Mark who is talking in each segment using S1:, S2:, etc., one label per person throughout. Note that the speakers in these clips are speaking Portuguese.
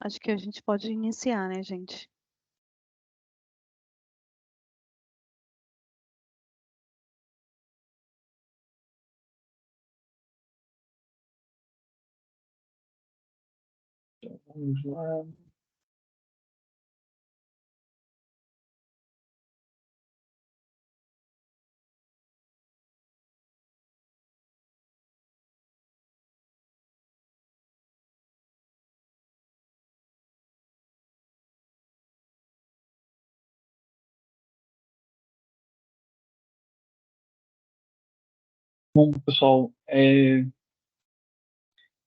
S1: Acho que a gente pode iniciar, né, gente?
S2: Vamos lá. Bom, pessoal,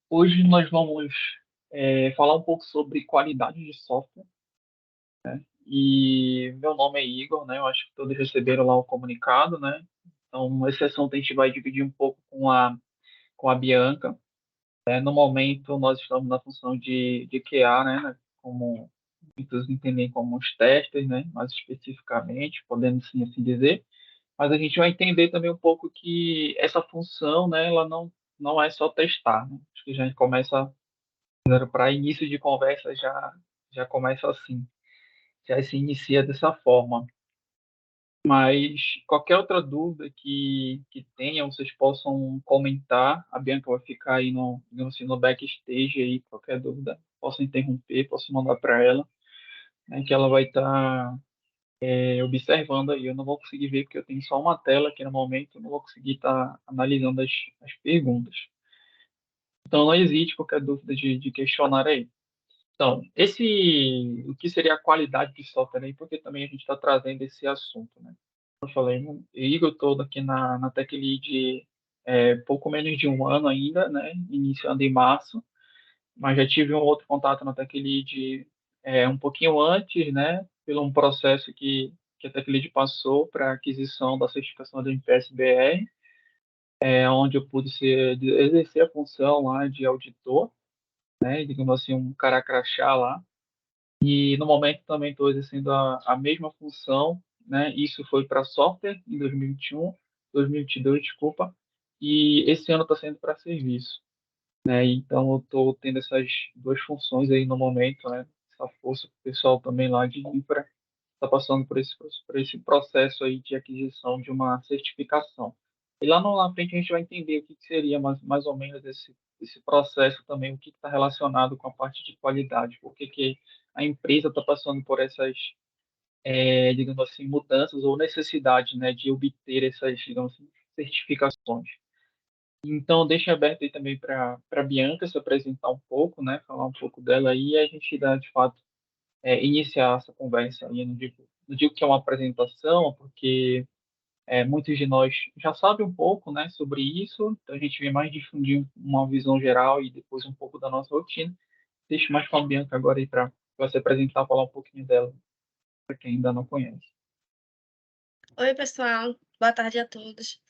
S2: hoje nós vamos falar um pouco sobre qualidade de software. E meu nome é Igor, né? Eu acho que todos receberam lá o comunicado, né? Então, essa sessão a gente vai dividir um pouco com a Bianca. No momento, nós estamos na função de QA, né? Como muitos entendem como os testes, né? Mais especificamente, podendo sim assim dizer. Mas a gente vai entender também um pouco que essa função, né? Ela não é só testar, né? Acho que já começa, para início de conversa, já começa assim, já se inicia dessa forma. Mas qualquer outra dúvida que tenham, vocês possam comentar. A Bianca vai ficar aí no, digamos assim, no backstage aí, qualquer dúvida, posso interromper, posso mandar para ela, né, que ela vai estar observando aí. Eu não vou conseguir ver porque eu tenho só uma tela aqui no momento, eu não vou conseguir estar analisando as perguntas. Então não existe qualquer dúvida de questionar aí. Então, o que seria a qualidade de software aí, porque também a gente está trazendo esse assunto, né? Eu falei, Igor, estou aqui na Tech Lead pouco menos de um ano ainda, né? Iniciando em março, mas já tive um outro contato na Tech Lead um pouquinho antes, né? Pelo um processo que a Tech Lead passou para aquisição da certificação da MPS-BR, onde eu pude exercer a função lá de auditor, né? Digamos assim, um cara crachá lá. E no momento também estou exercendo a mesma função, né? Isso foi para software em 2021, 2022, desculpa, e esse ano está sendo para serviço, né? Então eu estou tendo essas duas funções aí no momento, né? Essa força pro pessoal também lá de infra está passando por esse processo aí de aquisição de uma certificação. E lá na frente a gente vai entender o que seria mais ou menos esse processo também, o que está relacionado com a parte de qualidade, por que a empresa está passando por essas, digamos assim, mudanças ou necessidade, né, de obter essas, digamos assim, certificações. Então, deixa aberto aí também para a Bianca se apresentar um pouco, né, falar um pouco dela aí, e a gente dá, de fato, iniciar essa conversa aí. Eu não digo que é uma apresentação, porque muitos de nós já sabem um pouco, né, sobre isso, então a gente vem mais difundir uma visão geral e depois um pouco da nossa rotina. Deixo mais com a Bianca agora aí para se apresentar, falar um pouquinho dela, para quem ainda não conhece.
S3: Oi, pessoal. Boa tarde a todos.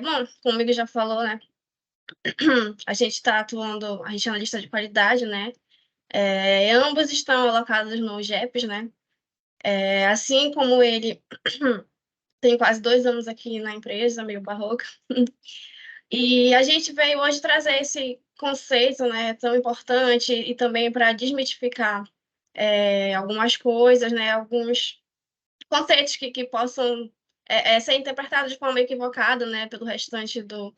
S3: Bom, como o Miguel já falou, né? A gente está atuando, a gente é analista de qualidade, né? Ambos estão alocados no GEPs, né? Assim como ele tem quase 2 anos aqui na empresa, meio barroca. E a gente veio hoje trazer esse conceito, né, tão importante e também para desmitificar algumas coisas, né? Alguns conceitos que possam ser interpretados de forma equivocada, né, pelo restante do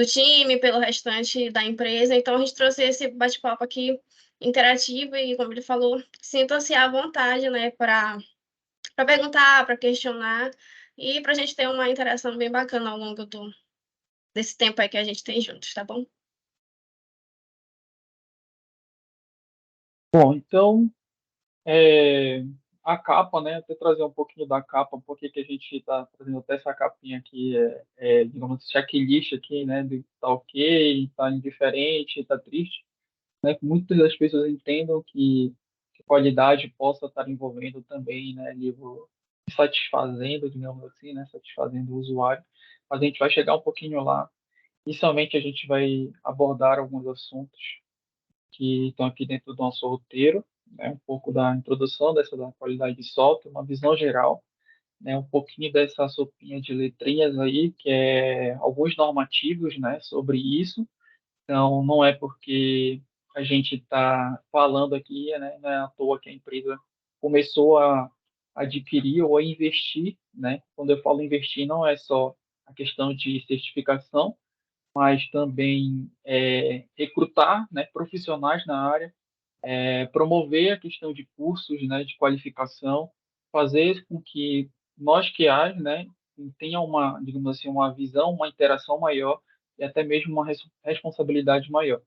S3: time, pelo restante da empresa. Então, a gente trouxe esse bate-papo aqui interativo e, como ele falou, sintam-se à vontade, né, para perguntar, para questionar e para a gente ter uma interação bem bacana ao longo desse tempo aí que a gente tem juntos, tá bom?
S2: Bom, então, é, a capa, né, até trazer um pouquinho da capa, por que que a gente está trazendo até essa capinha aqui, digamos, checklist aqui, né, de tá ok, tá indiferente, tá triste, né, que muitas das pessoas entendam que qualidade possa estar envolvendo também, né, livro satisfazendo, digamos assim, né, satisfazendo o usuário, mas a gente vai chegar um pouquinho lá. Inicialmente a gente vai abordar alguns assuntos que estão aqui dentro do nosso roteiro, né, um pouco da introdução da qualidade de software, uma visão geral, né, um pouquinho dessa sopinha de letrinhas aí, que é alguns normativos, né, sobre isso. Então, não é porque a gente está falando aqui, né? Não é à toa que a empresa começou a adquirir ou a investir, né? Quando eu falo investir, não é só a questão de certificação, mas também recrutar, né, profissionais na área, promover a questão de cursos, né, de qualificação, fazer com que nós que age, né, tenha uma, digamos assim, uma visão, uma interação maior e até mesmo uma responsabilidade maior.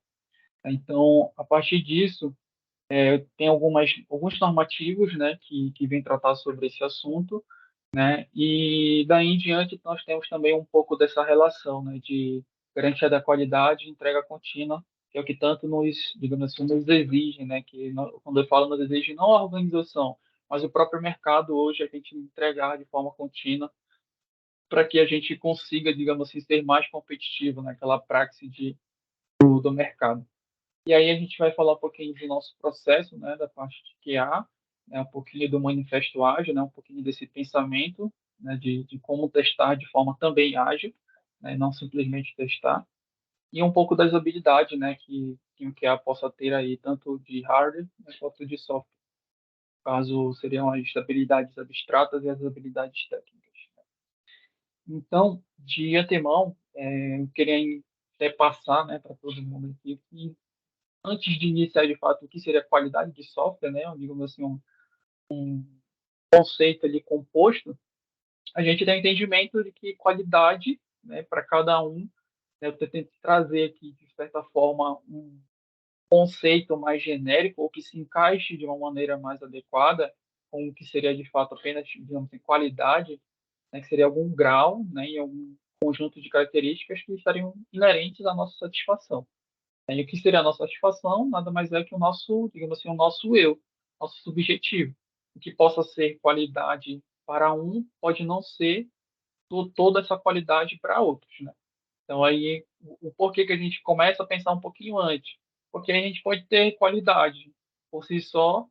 S2: Então, a partir disso, tem alguns normativos, né, que vêm tratar sobre esse assunto, né, e daí em diante nós temos também um pouco dessa relação, né, de garantia da qualidade e entrega contínua, que é o que tanto nos, digamos assim, nos exige, né, quando eu falo nos exige não a organização, mas o próprio mercado hoje a gente entregar de forma contínua para que a gente consiga, digamos assim, ser mais competitivo naquela praxe do mercado. E aí a gente vai falar um pouquinho do nosso processo, né, da parte de QA, né, um pouquinho do manifesto ágil, né, um pouquinho desse pensamento, né, de como testar de forma também ágil, né, não simplesmente testar, e um pouco das habilidades, né, que o QA possa ter aí, tanto de hardware, né, quanto de software. Caso seriam as habilidades abstratas e as habilidades técnicas. Então, de antemão, eu queria até passar, né, para todo mundo aqui que antes de iniciar de fato o que seria qualidade de software, né, digamos assim, um conceito ali composto, a gente tem entendimento de que qualidade, né, para cada um, né, eu tento trazer aqui de certa forma um conceito mais genérico ou que se encaixe de uma maneira mais adequada com o que seria de fato apenas, digamos assim, qualidade, né, que seria algum grau, né, em algum conjunto de características que estariam inerentes à nossa satisfação. E o que seria a nossa satisfação? Nada mais é que o nosso, digamos assim, o nosso eu, nosso subjetivo. O que possa ser qualidade para um pode não ser toda essa qualidade para outros, né? Então aí o porquê que a gente começa a pensar um pouquinho antes, porque a gente pode ter qualidade por si só,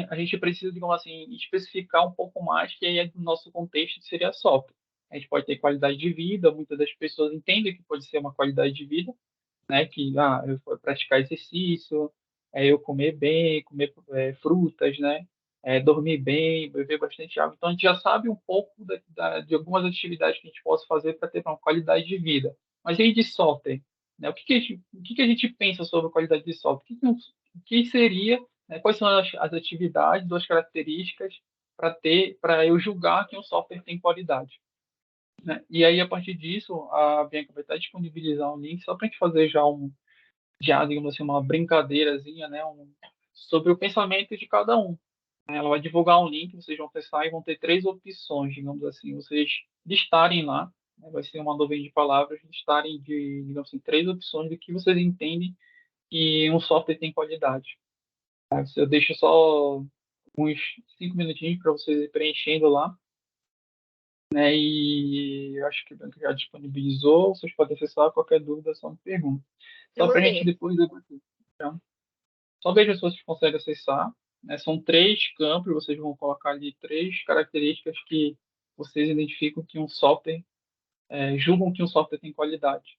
S2: a gente precisa, digamos assim, especificar um pouco mais que aí é do nosso contexto seria software. A gente pode ter qualidade de vida, muitas das pessoas entendem que pode ser uma qualidade de vida, né? Que eu vou praticar exercício, eu comer bem, comer frutas, né? Dormir bem, beber bastante água. Então a gente já sabe um pouco de algumas atividades que a gente possa fazer para ter uma qualidade de vida. Mas e aí de software, né? O que que a gente pensa sobre a qualidade de software? O que seria, né? Quais são as atividades, as características para eu julgar que um software tem qualidade? Né? E aí, a partir disso, a Bianca vai estar disponibilizar um link só para a gente fazer já, digamos assim, uma brincadeirazinha, né? Sobre o pensamento de cada um. Né? Ela vai divulgar um link, vocês vão testar e vão ter três opções, digamos assim, vocês listarem lá, né? Vai ser uma nuvem de palavras, listarem digamos assim, três opções do que vocês entendem que um software tem qualidade. Tá? Eu deixo só uns 5 minutinhos para vocês ir preenchendo lá, né? E eu acho que o banco já disponibilizou. Vocês podem acessar qualquer dúvida, só me pergunta.
S3: Eu
S2: Só para a gente
S3: mandei.
S2: depois debater. Então, só veja se vocês conseguem acessar. Né? São três campos, vocês vão colocar ali três características que vocês identificam que um software, julgam que um software tem qualidade.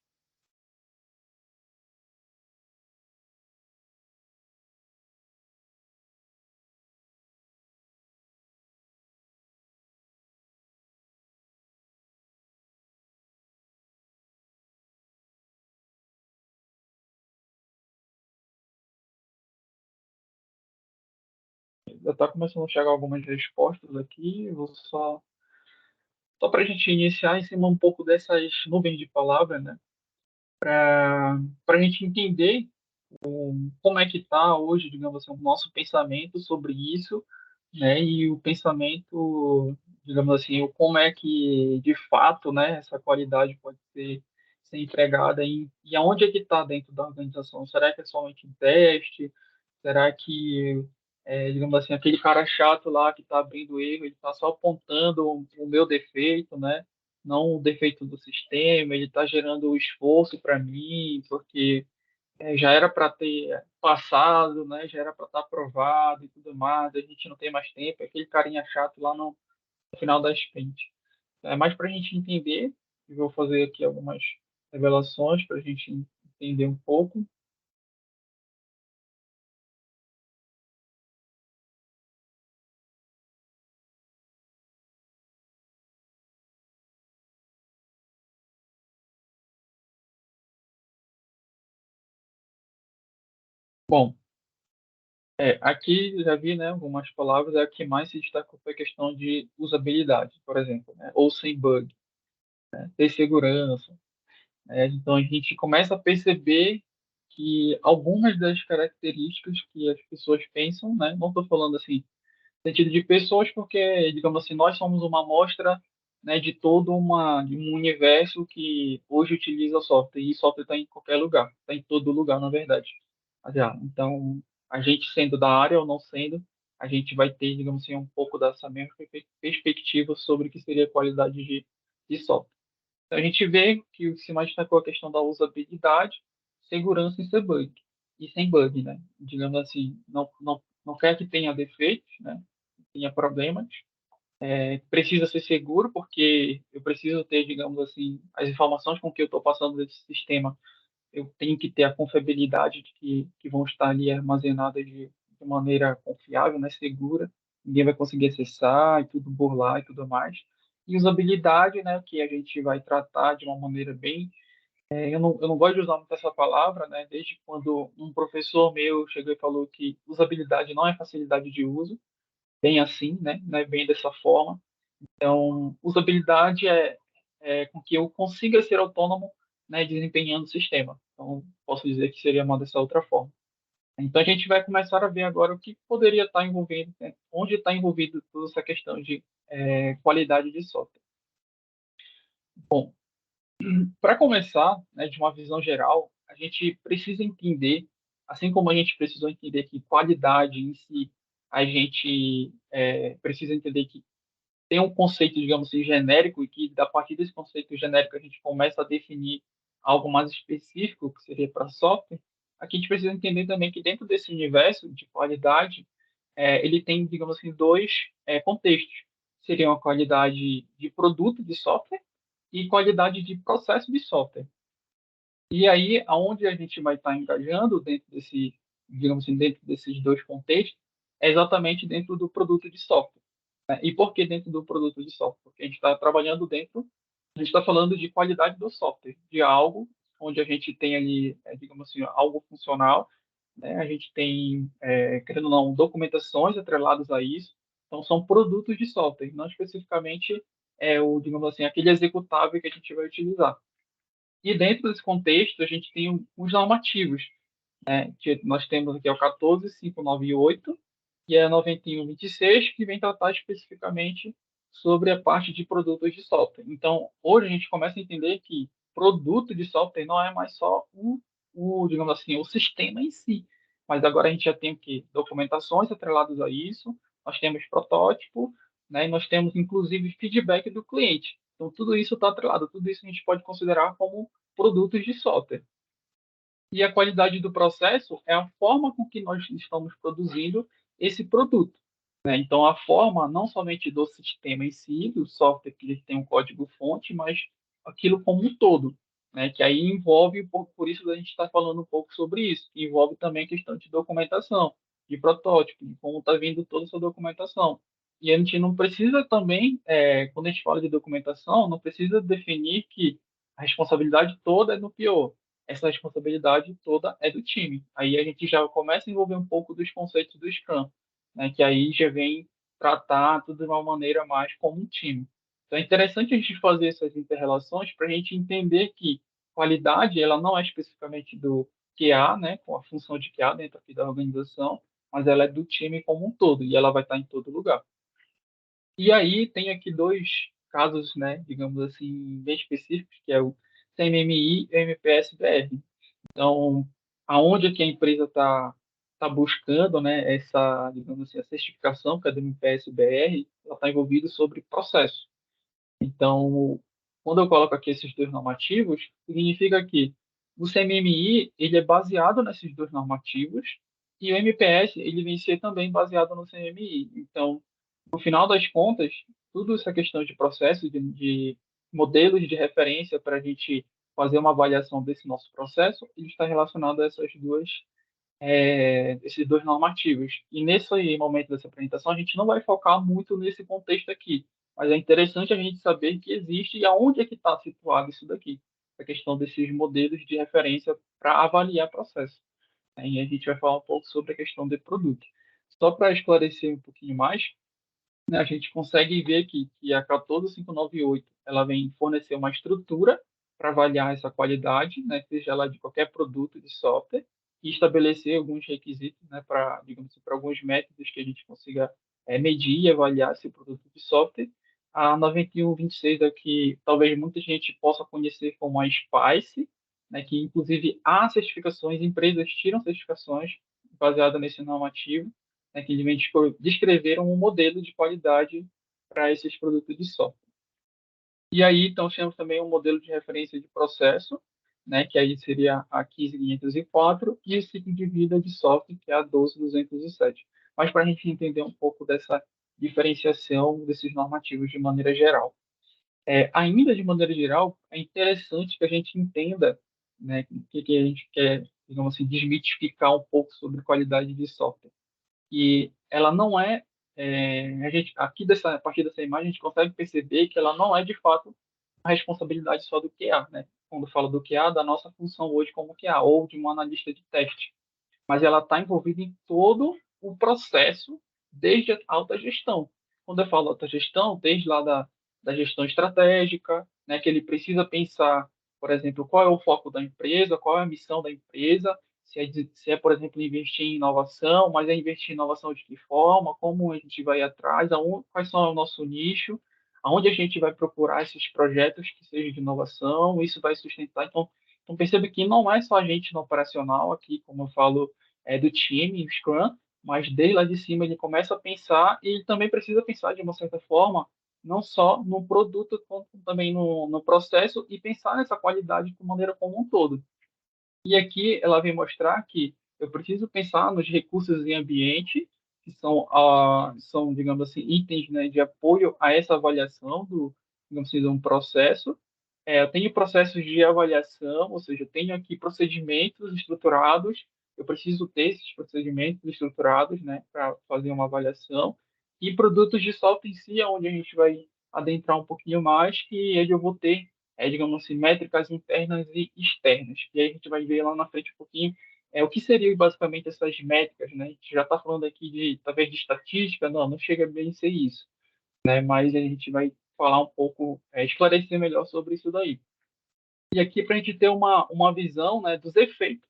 S2: Já está começando a chegar algumas respostas aqui. Eu vou só para a gente iniciar em cima um pouco dessas nuvens de palavras, né? Para a gente entender como é que está hoje, digamos assim, o nosso pensamento sobre isso, né? E o pensamento, digamos assim, o como é que, de fato, né, essa qualidade pode ser empregada e aonde é que está dentro da organização? Será que é somente em teste? Será que, digamos assim, aquele cara chato lá que está abrindo erro, ele está só apontando o meu defeito, né? Não o defeito do sistema, ele está gerando esforço para mim, porque já era para ter passado, né? Já era para estar aprovado e tudo mais. A gente não tem mais tempo. É aquele carinha chato lá no final da sprint. É mais para a gente entender. Eu vou fazer aqui algumas revelações para a gente entender um pouco. Bom, aqui já vi, né, algumas palavras, a que mais se destacou foi a questão de usabilidade, por exemplo, né, ou sem bug, ter segurança. Então a gente começa a perceber que algumas das características que as pessoas pensam, né, não estou falando assim sentido de pessoas, porque, digamos assim, nós somos uma amostra, né, de um universo que hoje utiliza software, e software está em qualquer lugar, está em todo lugar, na verdade. Já. Então, a gente sendo da área ou não sendo, a gente vai ter, digamos assim, um pouco dessa mesma perspectiva sobre o que seria a qualidade de software. Então, a gente vê que o que se mais destacou é a questão da usabilidade, segurança e sem bug. E sem bug, né? Digamos assim, não quer que tenha defeitos, né? Tenha problemas. Precisa ser seguro, porque eu preciso ter, digamos assim, as informações com que eu estou passando desse sistema, eu tenho que ter a confiabilidade de que vão estar ali armazenadas de maneira confiável, né? Segura. Ninguém vai conseguir acessar e tudo burlar e tudo mais. E usabilidade, né? Que a gente vai tratar de uma maneira bem eu não gosto de usar muito essa palavra, né? Desde quando um professor meu chegou e falou que usabilidade não é facilidade de uso, bem assim, né? Não é bem dessa forma. Então, usabilidade é com que eu consiga ser autônomo, né, desempenhando o sistema. Então, posso dizer que seria uma dessa outra forma. Então, a gente vai começar a ver agora o que poderia estar envolvido, né, onde está envolvido toda essa questão de qualidade de software. Bom, para começar, né, de uma visão geral, a gente precisa entender, assim como a gente precisou entender que qualidade em si, a gente precisa entender que tem um conceito, digamos assim, genérico e que, a partir desse conceito genérico, a gente começa a definir algo mais específico, que seria para software. Aqui a gente precisa entender também que dentro desse universo de qualidade, ele tem, digamos assim, dois contextos. Seriam a qualidade de produto de software e qualidade de processo de software. E aí, aonde a gente vai estar engajando dentro desse, digamos assim, dentro desses dois contextos, é exatamente dentro do produto de software. Né? E por que dentro do produto de software? Porque a gente está trabalhando dentro, a gente está falando de qualidade do software, de algo onde a gente tem ali, digamos assim, algo funcional, né? A gente tem, querendo ou não, documentações atreladas a isso. Então, são produtos de software, não especificamente digamos assim, aquele executável que a gente vai utilizar. E dentro desse contexto, a gente tem os normativos, que nós temos aqui é o 14598 e a 9126, que vem tratar especificamente sobre a parte de produtos de software. Então, hoje a gente começa a entender que produto de software não é mais só digamos assim, o sistema em si, mas agora a gente já tem o quê? Documentações atreladas a isso, nós temos protótipo, né, e nós temos inclusive feedback do cliente. Então, tudo isso está atrelado, tudo isso a gente pode considerar como produtos de software. E a qualidade do processo é a forma com que nós estamos produzindo esse produto. Né? Então, a forma não somente do sistema em si, do software que ele tem um código-fonte, mas aquilo como um todo. Né? Que aí envolve, por isso a gente está falando um pouco sobre isso, que envolve também a questão de documentação, de protótipo, de como está vindo toda essa documentação. E a gente não precisa também, quando a gente fala de documentação, não precisa definir que a responsabilidade toda é do PO, essa responsabilidade toda é do time. Aí a gente já começa a envolver um pouco dos conceitos do Scrum, né, que aí já vem tratar tudo de uma maneira mais como um time. Então é interessante a gente fazer essas interrelações para a gente entender que qualidade ela não é especificamente do QA, né, com a função de QA dentro aqui da organização, mas ela é do time como um todo e ela vai estar em todo lugar. E aí tem aqui dois casos, né, digamos assim, bem específicos, que é o CMMI e o MPS-BR. Então, aonde é que a empresa está buscando, né, essa, digamos assim, a certificação, que é do MPS-BR, ela está envolvida sobre processo. Então, quando eu coloco aqui esses dois normativos, significa que o CMMI ele é baseado nesses dois normativos e o MPS ele vem ser também baseado no CMMI. Então, no final das contas, tudo essa questão de processo, de modelos de referência para a gente fazer uma avaliação desse nosso processo, ele está relacionado a esses dois normativos. E nesse momento dessa apresentação, a gente não vai focar muito nesse contexto aqui, mas é interessante a gente saber que existe e aonde é que está situado isso daqui, a questão desses modelos de referência para avaliar processo. E a gente vai falar um pouco sobre a questão de produto. Só para esclarecer um pouquinho mais, né, a gente consegue ver que a 14598 ela vem fornecer uma estrutura para avaliar essa qualidade, né, seja ela de qualquer produto de software, e estabelecer alguns requisitos, né, para, digamos assim, para alguns métodos que a gente consiga medir e avaliar esse produto de software. A 9126 é que talvez muita gente possa conhecer como a SPICE, né, que inclusive há certificações, empresas tiram certificações baseadas nesse normativo, né, que eles descreveram um modelo de qualidade para esses produtos de software. E aí, então, temos também um modelo de referência de processo, né, que aí seria a 15504, e o ciclo de vida de software, que é a 12207. Mas para a gente entender um pouco dessa diferenciação desses normativos de maneira geral. Ainda de maneira geral, é interessante que a gente entenda, né, que a gente quer, digamos assim, desmitificar um pouco sobre qualidade de software. E ela não a gente aqui a partir dessa imagem a gente consegue perceber que ela não é de fato a responsabilidade só do QA, né? Quando falo do QA, da nossa função hoje como QA ou de um analista de teste, mas ela está envolvida em todo o processo, desde a alta gestão. Quando eu falo alta gestão, desde lá da gestão estratégica, né, que ele precisa pensar, por exemplo, qual é o foco da empresa, qual é a missão da empresa, se é, por exemplo, investir em inovação, mas é investir em inovação de que forma, como a gente vai atrás, quais são o nosso nicho, aonde a gente vai procurar esses projetos que sejam de inovação, isso vai sustentar. Então perceba que não é só a gente no operacional aqui, como eu falo, do time, Scrum, mas desde lá de cima ele começa a pensar e ele também precisa pensar de uma certa forma, não só no produto, como também no processo e pensar nessa qualidade de maneira como um todo. E aqui ela vem mostrar que eu preciso pensar nos recursos em ambiente, que são digamos assim, itens, né, de apoio a essa avaliação digamos assim, de um processo. Eu tenho processos de avaliação, ou seja, eu tenho aqui procedimentos estruturados, eu preciso ter esses procedimentos estruturados, né, para fazer uma avaliação, e produtos de software em si, é onde a gente vai adentrar um pouquinho mais, que eu vou ter, digamos assim, métricas internas e externas, e aí a gente vai ver lá na frente um pouquinho o que seriam basicamente essas métricas, né? A gente já está falando aqui talvez de estatística, não chega bem a ser isso, né? Mas a gente vai falar um pouco, esclarecer melhor sobre isso daí. E aqui para a gente ter uma visão, né, dos efeitos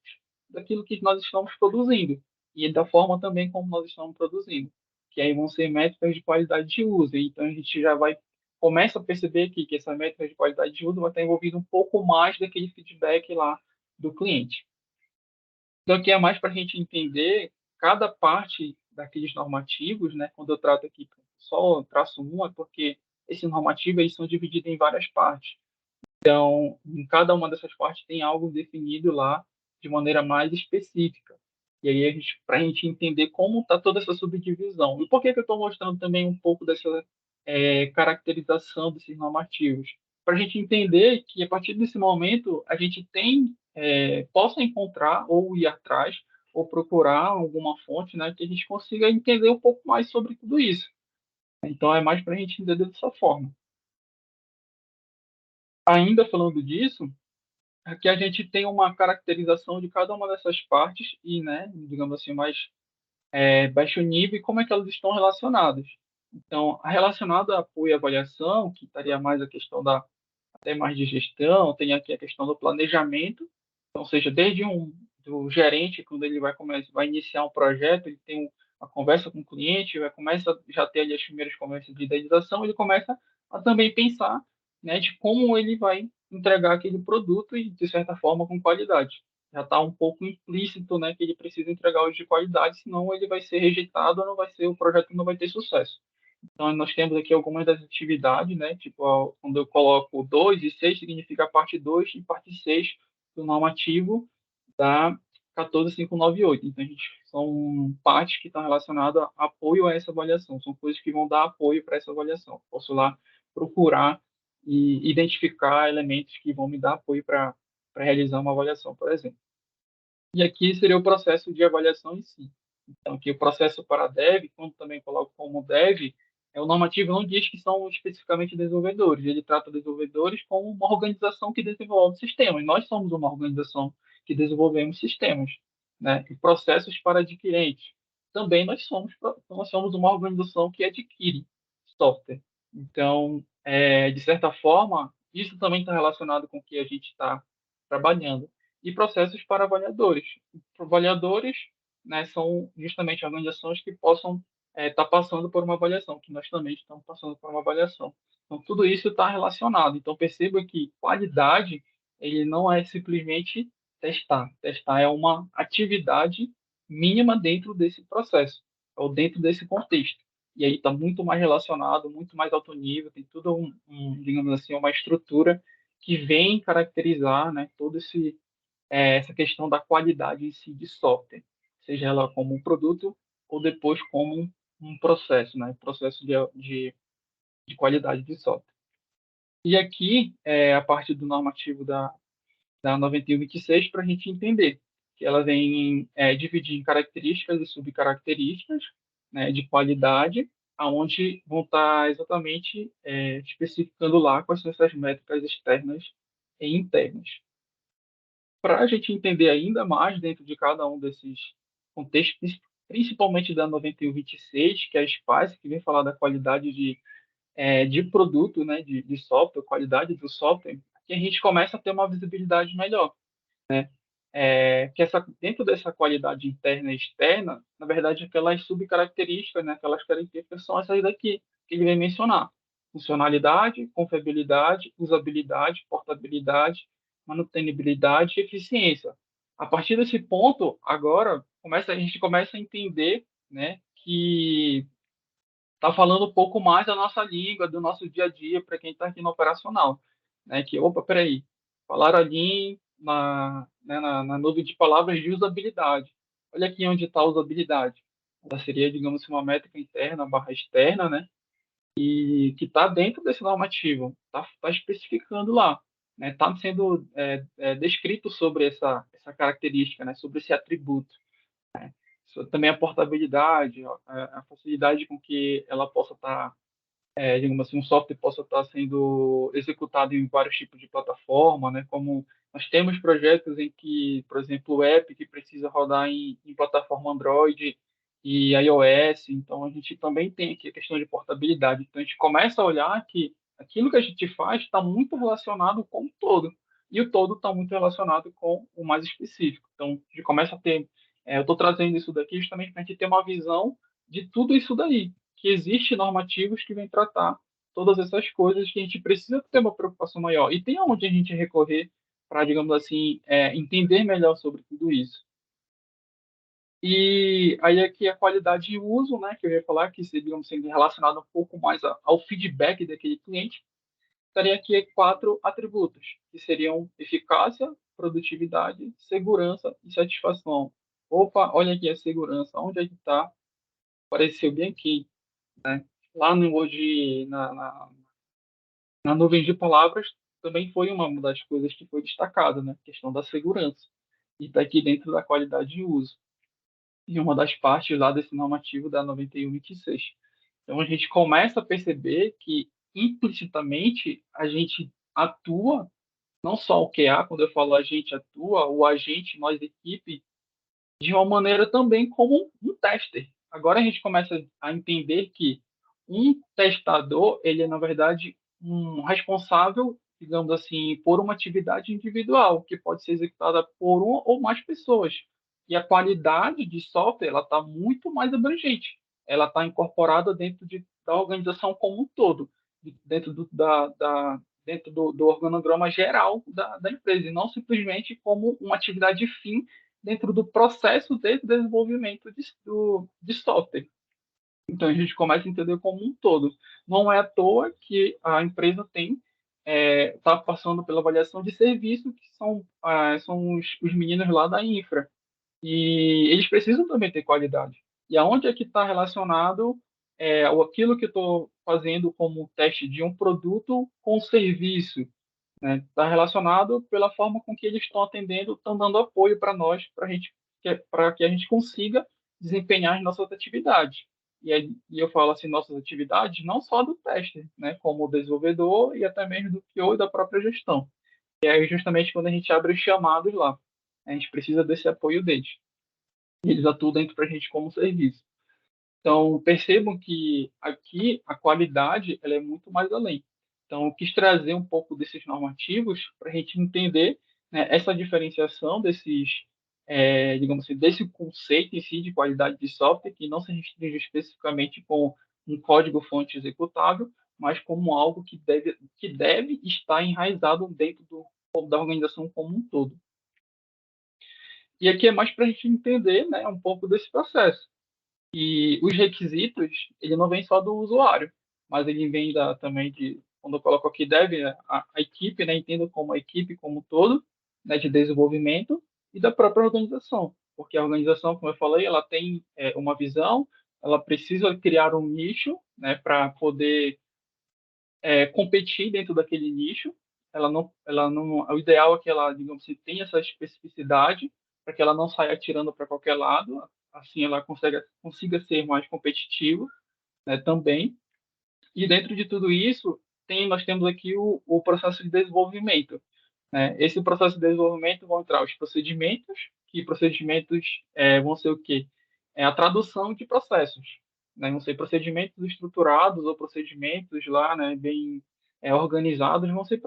S2: daquilo que nós estamos produzindo e da forma também como nós estamos produzindo, que aí vão ser métricas de qualidade de uso. Então a gente já começa a perceber aqui que essa métrica de qualidade de uso vai estar envolvida um pouco mais daquele feedback lá do cliente. Então aqui é mais para a gente entender cada parte daqueles normativos, né? Quando eu trato aqui só traço um, é porque esses normativos eles são divididos em várias partes. Então, em cada uma dessas partes tem algo definido lá de maneira mais específica. E aí, para a gente entender como está toda essa subdivisão. E por que eu estou mostrando também um pouco dessa caracterização desses normativos? Para a gente entender que, a partir desse momento, a gente possa encontrar ou ir atrás ou procurar alguma fonte, né, que a gente consiga entender um pouco mais sobre tudo isso. Então, é mais para a gente entender dessa forma. Ainda falando disso, aqui a gente tem uma caracterização de cada uma dessas partes e, né, digamos assim, mais baixo nível e como é que elas estão relacionadas. Então, relacionado a apoio e avaliação, que estaria mais a questão até mais de gestão, tem aqui a questão do planejamento, então, ou seja, desde do gerente, quando ele vai iniciar um projeto, ele tem uma conversa com o cliente, começa já ter ali as primeiras conversas de idealização, ele começa a também pensar, né, de como ele vai entregar aquele produto e, de certa forma, com qualidade. Já está um pouco implícito, né, que ele precisa entregar hoje de qualidade, senão ele vai ser rejeitado, o projeto não vai ter sucesso. Então, nós temos aqui algumas das atividades, né? Tipo, quando eu coloco 2 e 6, significa a parte 2 e parte 6 do normativo da 14598. Então, são partes que estão relacionadas a apoio a essa avaliação. São coisas que vão dar apoio para essa avaliação. Posso lá procurar e identificar elementos que vão me dar apoio para realizar uma avaliação, por exemplo. E aqui seria o processo de avaliação em si. Então, aqui o processo para dev, quando também coloco como dev, o normativo não diz que são especificamente desenvolvedores, ele trata desenvolvedores como uma organização que desenvolve sistemas. Nós somos uma organização que desenvolvemos sistemas. né? E processos para adquirentes. Também nós somos uma organização que adquire software. Então, de certa forma, isso também está relacionado com o que a gente está trabalhando. E processos para avaliadores. Avaliadores, né, são justamente organizações que possam estar passando por uma avaliação, que nós também estamos passando por uma avaliação. Então, tudo isso está relacionado. Então, perceba que qualidade, ele não é simplesmente testar. Testar é uma atividade mínima dentro desse processo, ou dentro desse contexto. E aí está muito mais relacionado, muito mais alto nível, tem tudo digamos assim, uma estrutura que vem caracterizar, né, todo essa questão da qualidade em si de software, seja ela como um produto ou depois como um processo, né, processo de qualidade de software. E aqui, a parte do normativo da 9126 para a gente entender que ela vem dividir em características e subcaracterísticas, né, de qualidade, aonde vão estar exatamente especificando lá quais são essas métricas externas e internas. Para a gente entender ainda mais dentro de cada um desses contextos, principalmente da 9126, que é a SPICE, que vem falar da qualidade de produto, né, de software, qualidade do software, que a gente começa a ter uma visibilidade melhor. Que dentro dessa qualidade interna e externa, na verdade, aquelas subcaracterísticas, né, aquelas características são essas daqui que ele vem mencionar: funcionalidade, confiabilidade, usabilidade, portabilidade, manutenibilidade e eficiência. A partir desse ponto, agora, a gente começa a entender, né, que está falando um pouco mais da nossa língua, do nosso dia a dia, para quem está aqui no operacional. Né? Que, opa, peraí, falaram ali na nuvem de palavras de usabilidade. Olha aqui onde está a usabilidade. Ela seria, digamos, uma métrica interna barra externa, né? E que está dentro desse normativo, está especificando lá. Está sendo descrito sobre essa característica, né? Sobre esse atributo. Também a portabilidade, a facilidade com que ela possa estar, digamos assim, um software possa estar sendo executado em vários tipos de plataforma, né? Como nós temos projetos em que, por exemplo, o app que precisa rodar em plataforma Android e iOS, então a gente também tem aqui a questão de portabilidade. Então a gente começa a olhar que aquilo que a gente faz está muito relacionado com o todo, e o todo está muito relacionado com o mais específico. Então a gente começa a ter, eu estou trazendo isso daqui justamente para a gente ter uma visão de tudo isso daí, que existe normativos que vêm tratar todas essas coisas que a gente precisa ter uma preocupação maior. E tem aonde a gente recorrer para, digamos assim, entender melhor sobre tudo isso. E aí aqui a qualidade de uso, né, que eu ia falar, que seria, digamos assim, relacionado um pouco mais ao feedback daquele cliente, estaria aqui 4 atributos, que seriam eficácia, produtividade, segurança e satisfação. Opa, olha aqui a segurança, onde é que está? Apareceu bem aqui, né? Lá no Word, na nuvem de palavras, também foi uma das coisas que foi destacada, né? A questão da segurança. E está aqui dentro da qualidade de uso. E uma das partes lá desse normativo da 9126. Então, a gente começa a perceber que, implicitamente, a gente atua, não só o QA, quando eu falo a gente atua, o agente, nós, equipe, de uma maneira também como um tester. Agora a gente começa a entender que um testador, ele é, na verdade, um responsável, digamos assim, por uma atividade individual, que pode ser executada por uma ou mais pessoas. E a qualidade de software, ela está muito mais abrangente. Ela está incorporada dentro da organização como um todo, dentro do organograma geral da empresa, e não simplesmente como uma atividade fim dentro do processo de desenvolvimento de software. Então, a gente começa a entender como um todo. Não é à toa que a empresa está passando pela avaliação de serviço, que são os meninos lá da infra. E eles precisam também ter qualidade. E aonde é que está relacionado aquilo que eu estou fazendo como teste de um produto com serviço? Né? Está relacionado pela forma com que eles estão atendendo, estão dando apoio para nós, para que a gente consiga desempenhar as nossas atividades. E eu falo assim, nossas atividades, não só do teste, né? Como desenvolvedor e até mesmo do PO e da própria gestão. E aí, justamente quando a gente abre os chamados lá, a gente precisa desse apoio deles. eles atuam dentro para a gente como serviço. Então, percebam que aqui a qualidade ela é muito mais além. Então, eu quis trazer um pouco desses normativos para a gente entender, né, essa diferenciação desses, digamos assim, desse conceito em si de qualidade de software, que não se restringe especificamente com um código-fonte executável, mas como algo que deve estar enraizado dentro da organização como um todo. E aqui é mais para a gente entender, né, um pouco desse processo. E os requisitos, ele não vem só do usuário, mas ele vem também de, quando eu coloco aqui deve, a equipe, né, entendo como a equipe como um todo, né, de desenvolvimento e da própria organização, porque a organização, como eu falei, ela tem uma visão, ela precisa criar um nicho, né, para poder competir dentro daquele nicho. Ela não, o ideal é que ela, digamos assim, tenha essa especificidade para que ela não saia atirando para qualquer lado. Assim, ela consiga ser mais competitiva, né, também. E dentro de tudo isso, nós temos aqui o processo de desenvolvimento, né? Esse processo de desenvolvimento vão entrar os procedimentos, que procedimentos vão ser o quê? É a tradução de processos, né? Vão ser procedimentos estruturados ou procedimentos lá, né, bem organizados, vão ser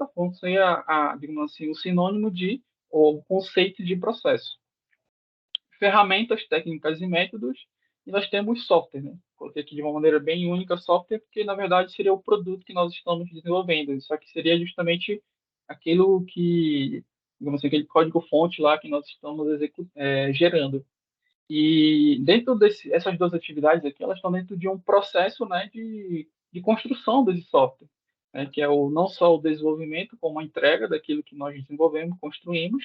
S2: digamos assim, o sinônimo de ou conceito de processo. Ferramentas, técnicas e métodos, e nós temos software, né? Coloquei aqui de uma maneira bem única software, porque na verdade seria o produto que nós estamos desenvolvendo, só que seria justamente aquilo que, digamos assim, aquele código-fonte lá que nós estamos gerando. E dentro essas duas atividades aqui, elas estão dentro de um processo, né, de construção desse software, né, que é não só o desenvolvimento, como a entrega daquilo que nós desenvolvemos, construímos,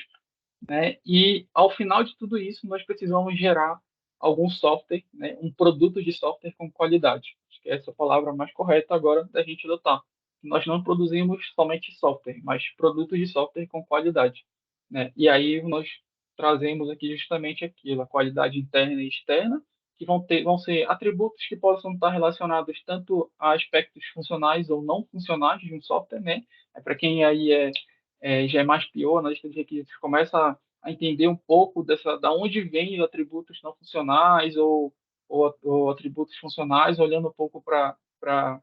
S2: né? E ao final de tudo isso, nós precisamos gerar algum software, né? Um produto de software com qualidade. Acho que essa é a palavra mais correta agora da gente adotar. Nós não produzimos somente software, mas produtos de software com qualidade, né? E aí nós trazemos aqui justamente aquilo, a qualidade interna e externa, que vão ser atributos que possam estar relacionados tanto a aspectos funcionais ou não funcionais de um software, né? Para quem aí já é mais pior, na lista de requisitos começa a entender um pouco da onde vêm os atributos não funcionais ou atributos funcionais, olhando um pouco para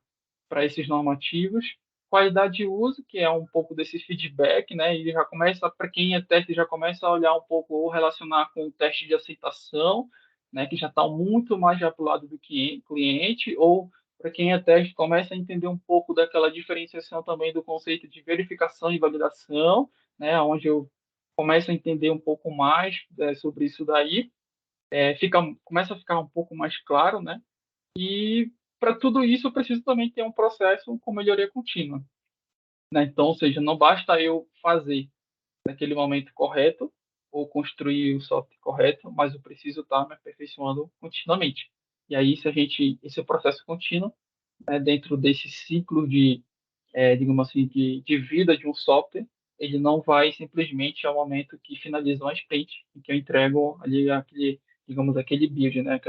S2: esses normativos. Qualidade de uso, que é um pouco desse feedback, né? E já começa, para quem é teste, já começa a olhar um pouco ou relacionar com o teste de aceitação, né? Que já está muito mais já para o lado do cliente, ou para quem é teste, começa a entender um pouco daquela diferenciação também do conceito de verificação e validação, né? Onde eu começo a entender um pouco mais sobre isso daí, começa a ficar um pouco mais claro, né? E para tudo isso eu preciso também ter um processo com melhoria contínua, né? Então, ou seja, não basta eu fazer naquele momento correto ou construir o software correto, mas eu preciso estar me aperfeiçoando continuamente. E aí, esse é o processo contínuo, né, dentro desse ciclo digamos assim, de vida de um software, ele não vai simplesmente ao momento que finaliza uma sprint, em que eu entrego ali digamos, aquele build, né,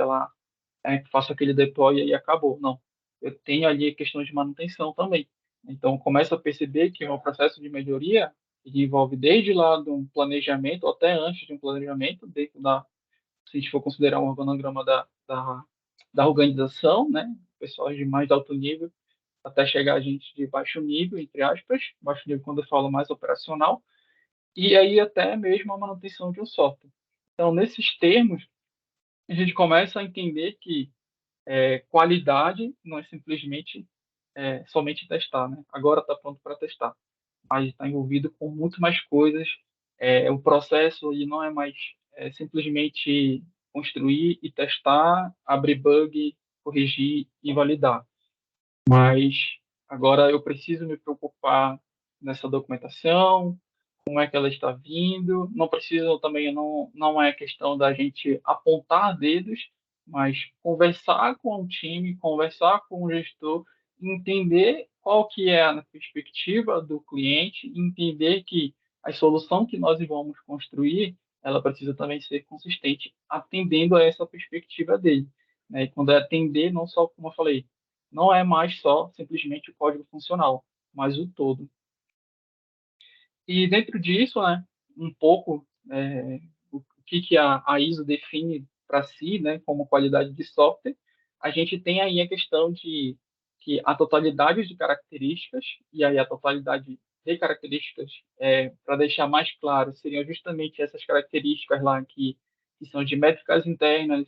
S2: faço aquele deploy e acabou. Não. Eu tenho ali questões de manutenção também. Então, começo a perceber que o meu processo de melhoria ele envolve desde lá de um planejamento, até antes de um planejamento, se a gente for considerar um organograma da organização, né, pessoal de mais alto nível, até chegar a gente de baixo nível, entre aspas, baixo nível quando eu falo mais operacional, e aí até mesmo a manutenção de um software. Então, nesses termos, a gente começa a entender que qualidade não é simplesmente somente testar, né? Agora está pronto para testar, mas está envolvido com muito mais coisas. O processo ele não é mais simplesmente construir e testar, abrir bug, corrigir e validar. Mas agora eu preciso me preocupar nessa documentação, como é que ela está vindo. Não preciso também, não é questão da gente apontar dedos, mas conversar com o time, conversar com o gestor, entender qual que é a perspectiva do cliente, entender que a solução que nós vamos construir, ela precisa também ser consistente, atendendo a essa perspectiva dele, né? E quando é atender, não só, como eu falei, não é mais só simplesmente o código funcional, mas o todo. E dentro disso, né, um pouco o que a ISO define para si, né, como qualidade de software, a gente tem aí a questão de que a totalidade de características, e aí a totalidade de características, para deixar mais claro, seriam justamente essas características lá que são de métricas internas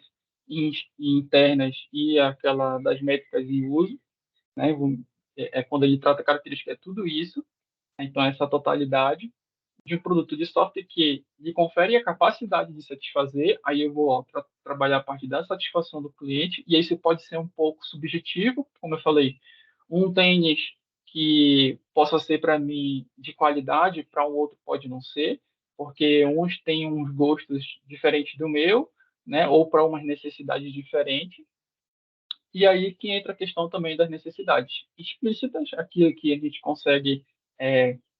S2: e internas e aquela das métricas em uso, né? Quando ele trata característica, é tudo isso. Então, essa totalidade de um produto de software que lhe confere a capacidade de satisfazer, aí eu vou trabalhar a partir da satisfação do cliente, e isso pode ser um pouco subjetivo, como eu falei, um tênis que possa ser para mim de qualidade, para um outro pode não ser, porque uns têm uns gostos diferentes do meu, né, ou para umas necessidades diferentes, e aí que entra a questão também das necessidades explícitas, aquilo que a gente consegue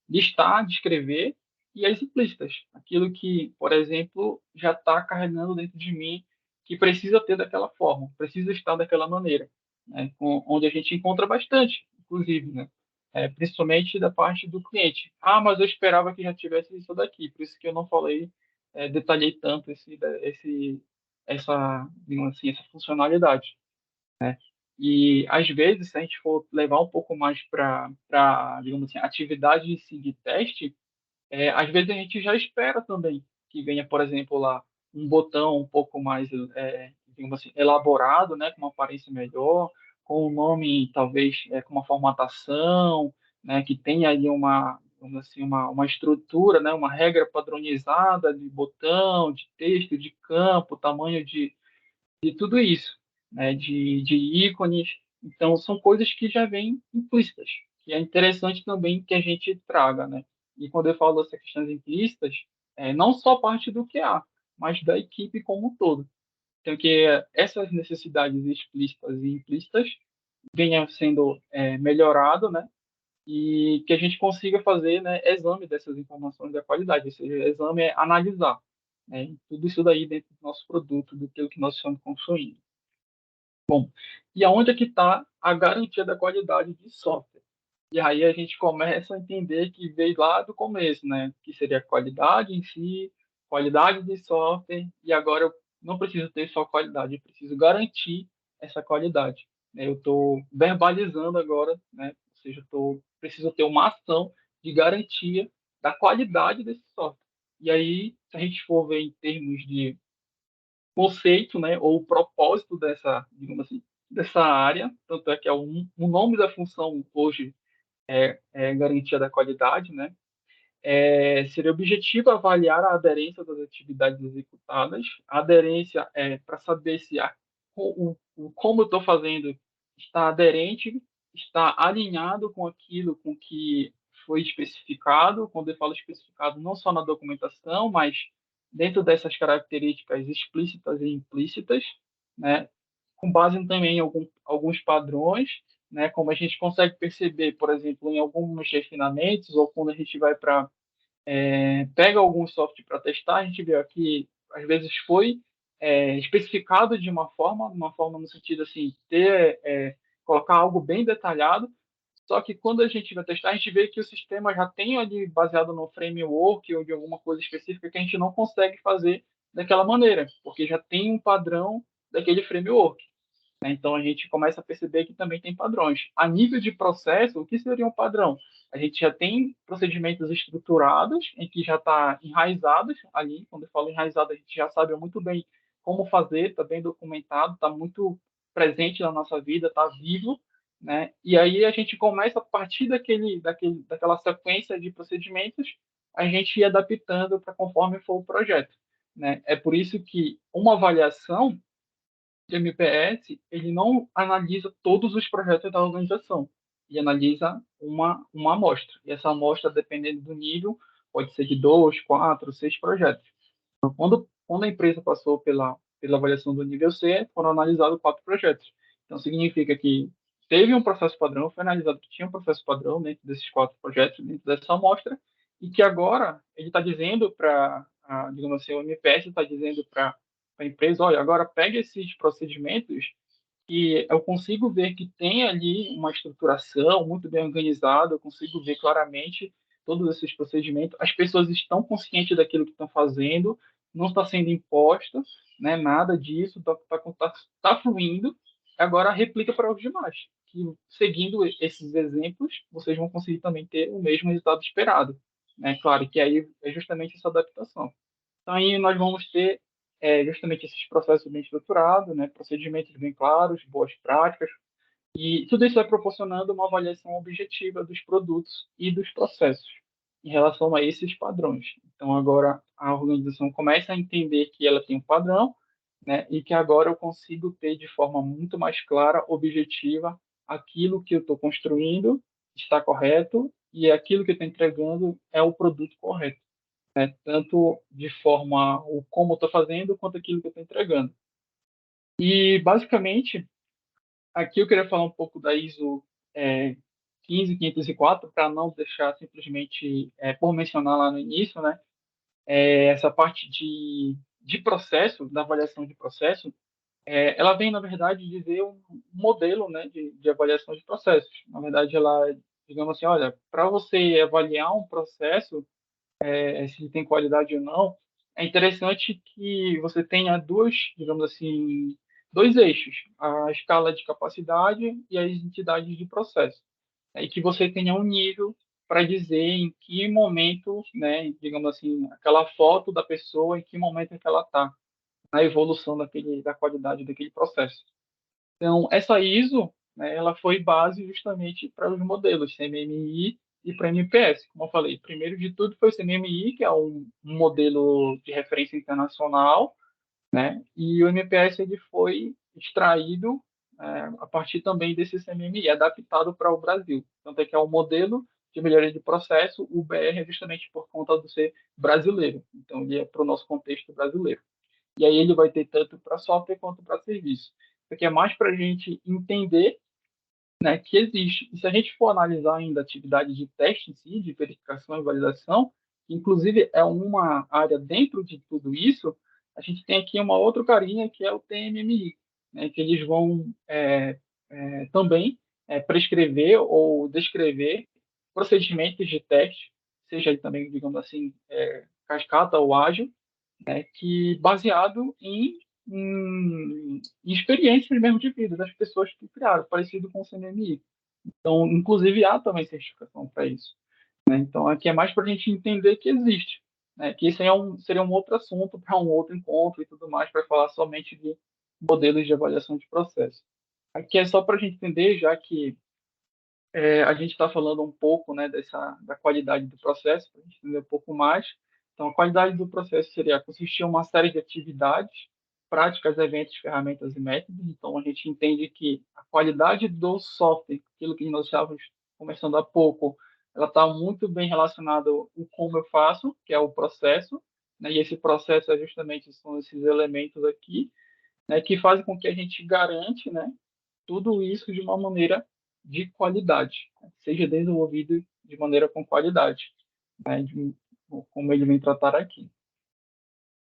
S2: listar, descrever, e as implícitas, aquilo que, por exemplo, já está carregando dentro de mim, que precisa ter daquela forma, precisa estar daquela maneira, né? Onde a gente encontra bastante, inclusive, né? Principalmente da parte do cliente. Ah, mas eu esperava que já tivesse isso daqui, por isso que eu não falei, detalhei tanto digamos assim, essa funcionalidade. E, às vezes, se a gente for levar um pouco mais para, digamos assim, atividade em si de teste, às vezes a gente já espera também que venha, por exemplo, lá um botão um pouco mais, digamos assim, elaborado, né, com uma aparência melhor, com um nome, talvez, com uma formatação, né, que tenha ali digamos assim, uma estrutura, né, uma regra padronizada de botão, de texto, de campo, tamanho de tudo isso, né, de ícones. Então, são coisas que já vêm implícitas, que é interessante também que a gente traga, né? E quando eu falo dessas questões implícitas, não só parte do QA, mas da equipe como um todo. Então, que essas necessidades explícitas e implícitas venham sendo melhorado, né? E que a gente consiga fazer, né, exame dessas informações da qualidade, ou seja, exame é analisar, né, tudo isso daí dentro do nosso produto, do que nós estamos construindo. Bom, e aonde é que está a garantia da qualidade de software? E aí a gente começa a entender que veio lá do começo, né? Que seria a qualidade em si, qualidade de software, e agora eu não preciso ter só qualidade, eu preciso garantir essa qualidade, né? Eu estou verbalizando agora, né? Ou seja, preciso ter uma ação de garantia da qualidade desse software. E aí, se a gente for ver em termos de conceito, né, ou o propósito dessa, digamos assim, dessa área, tanto é que o nome da função hoje é garantia da qualidade, né, seria objetivo avaliar a aderência das atividades executadas. A aderência é para saber se como eu estou fazendo está aderente, está alinhado com aquilo com que foi especificado. Quando eu falo especificado, não só na documentação, mas dentro dessas características explícitas e implícitas, né? Com base também em alguns padrões, né? Como a gente consegue perceber, por exemplo, em alguns refinamentos, ou quando a gente vai para pega algum software para testar, a gente vê aqui, às vezes foi especificado de uma forma no sentido assim, colocar algo bem detalhado, só que quando a gente vai testar, a gente vê que o sistema já tem ali baseado no framework ou de alguma coisa específica que a gente não consegue fazer daquela maneira, porque já tem um padrão daquele framework, né? Então, a gente começa a perceber que também tem padrões. A nível de processo, o que seria um padrão? A gente já tem procedimentos estruturados, em que já está enraizados ali. Quando eu falo enraizado, a gente já sabe muito bem como fazer, está bem documentado, está muito presente na nossa vida, está vivo, né? E aí a gente começa a partir daquela sequência de procedimentos, a gente ir adaptando para conforme for o projeto, né? É por isso que uma avaliação de MPS, ele não analisa todos os projetos da organização, ele analisa uma amostra. E essa amostra, dependendo do nível, pode ser de 2, 4, 6 projetos. Então, quando a empresa passou pela avaliação do nível C, foram analisados 4 projetos. Então, significa que teve um processo padrão, foi analisado que tinha um processo padrão dentro desses 4 projetos, dentro dessa amostra, e que agora ele está dizendo para, digamos assim, o MPS está dizendo para a empresa, olha, agora pega esses procedimentos e eu consigo ver que tem ali uma estruturação muito bem organizada, eu consigo ver claramente todos esses procedimentos, as pessoas estão conscientes daquilo que estão fazendo, não está sendo imposta, né? Nada disso, tá fluindo. Agora replica para os demais. Que seguindo esses exemplos, vocês vão conseguir também ter o mesmo resultado esperado, né? Claro que aí é justamente essa adaptação. Então aí nós vamos ter justamente esses processos bem estruturados, né? Procedimentos bem claros, boas práticas, e tudo isso vai proporcionando uma avaliação objetiva dos produtos e dos processos em relação a esses padrões. Então, agora a organização começa a entender que ela tem um padrão, né, e que agora eu consigo ter de forma muito mais clara, objetiva, aquilo que eu estou construindo está correto e aquilo que eu estou entregando é o produto correto, né, tanto de forma o como eu estou fazendo quanto aquilo que eu estou entregando. E, basicamente, aqui eu queria falar um pouco da ISO 15504, para não deixar simplesmente por mencionar lá no início, né? Essa parte de processo, da avaliação de processo, ela vem, na verdade, dizer um modelo, né, de avaliação de processos. Na verdade, ela, digamos assim, olha, para você avaliar um processo, se ele tem qualidade ou não, é interessante que você tenha duas, digamos assim, dois eixos, a escala de capacidade e as entidades de processo. E que você tenha um nível para dizer em que momento, né, digamos assim, aquela foto da pessoa, em que momento é que ela está na evolução da qualidade daquele processo. Então, essa ISO, né, ela foi base justamente para os modelos CMMI e para MPS. Como eu falei, primeiro de tudo foi o CMMI, que é um modelo de referência internacional, né, e o MPS ele foi extraído a partir também desse CMMI, adaptado para o Brasil. Tanto é que é um modelo de melhoria de processo, o BR é justamente por conta de ser brasileiro. Então, ele é para o nosso contexto brasileiro. E aí ele vai ter tanto para software quanto para serviço. Isso aqui é mais para a gente entender, né, que existe. E se a gente for analisar ainda a atividade de teste em si, de verificação e validação, que inclusive é uma área dentro de tudo isso, a gente tem aqui uma outra carinha que é o TMMI, né, que eles vão também prescrever ou descrever procedimentos de teste, seja aí também, digamos assim, cascata ou ágil, que baseado em experiências mesmo de vida das pessoas que criaram, parecido com o CNMI. Então, inclusive, há também certificação para isso, né? Então, aqui é mais para a gente entender que existe, né? Que isso seria um outro assunto para um outro encontro e tudo mais, para falar somente de modelos de avaliação de processo. Aqui é só para a gente entender, já que a gente está falando um pouco, né, da qualidade do processo, para a gente entender um pouco mais. Então, a qualidade do processo seria consistir em uma série de atividades, práticas, eventos, ferramentas e métodos. Então, a gente entende que a qualidade do software, aquilo que nós estávamos conversando há pouco, ela está muito bem relacionada ao como eu faço, que é o processo, né, e esse processo justamente são esses elementos aqui, né, que fazem com que a gente garante, né, tudo isso de uma maneira de qualidade, né, seja desenvolvido de maneira com qualidade, né, como ele vem tratar aqui.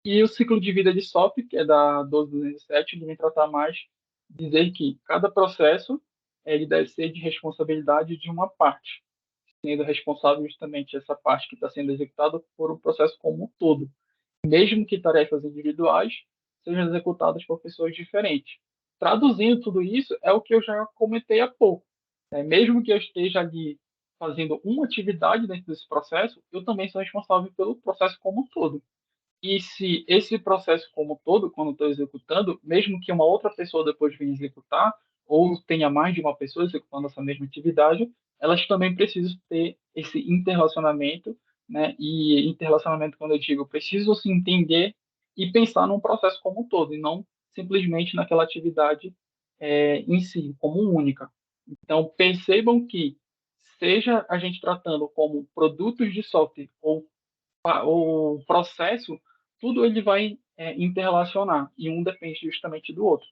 S2: E o ciclo de vida de software, que é da 12207, ele vem tratar mais, dizer que cada processo ele deve ser de responsabilidade de uma parte, sendo responsável justamente essa parte que está sendo executada por um processo como um todo, mesmo que tarefas individuais sejam executadas por pessoas diferentes. Traduzindo tudo isso, é o que eu já comentei há pouco. Mesmo que eu esteja ali fazendo uma atividade dentro desse processo, eu também sou responsável pelo processo como um todo. E se esse processo como um todo, quando estou executando, mesmo que uma outra pessoa depois venha executar, ou tenha mais de uma pessoa executando essa mesma atividade, elas também precisam ter esse interrelacionamento, né? E interrelacionamento, quando eu digo, preciso se entender e pensar num processo como um todo, e não simplesmente naquela atividade em si, como única. Então, percebam que, seja a gente tratando como produtos de software ou o processo, tudo ele vai interrelacionar e um depende justamente do outro.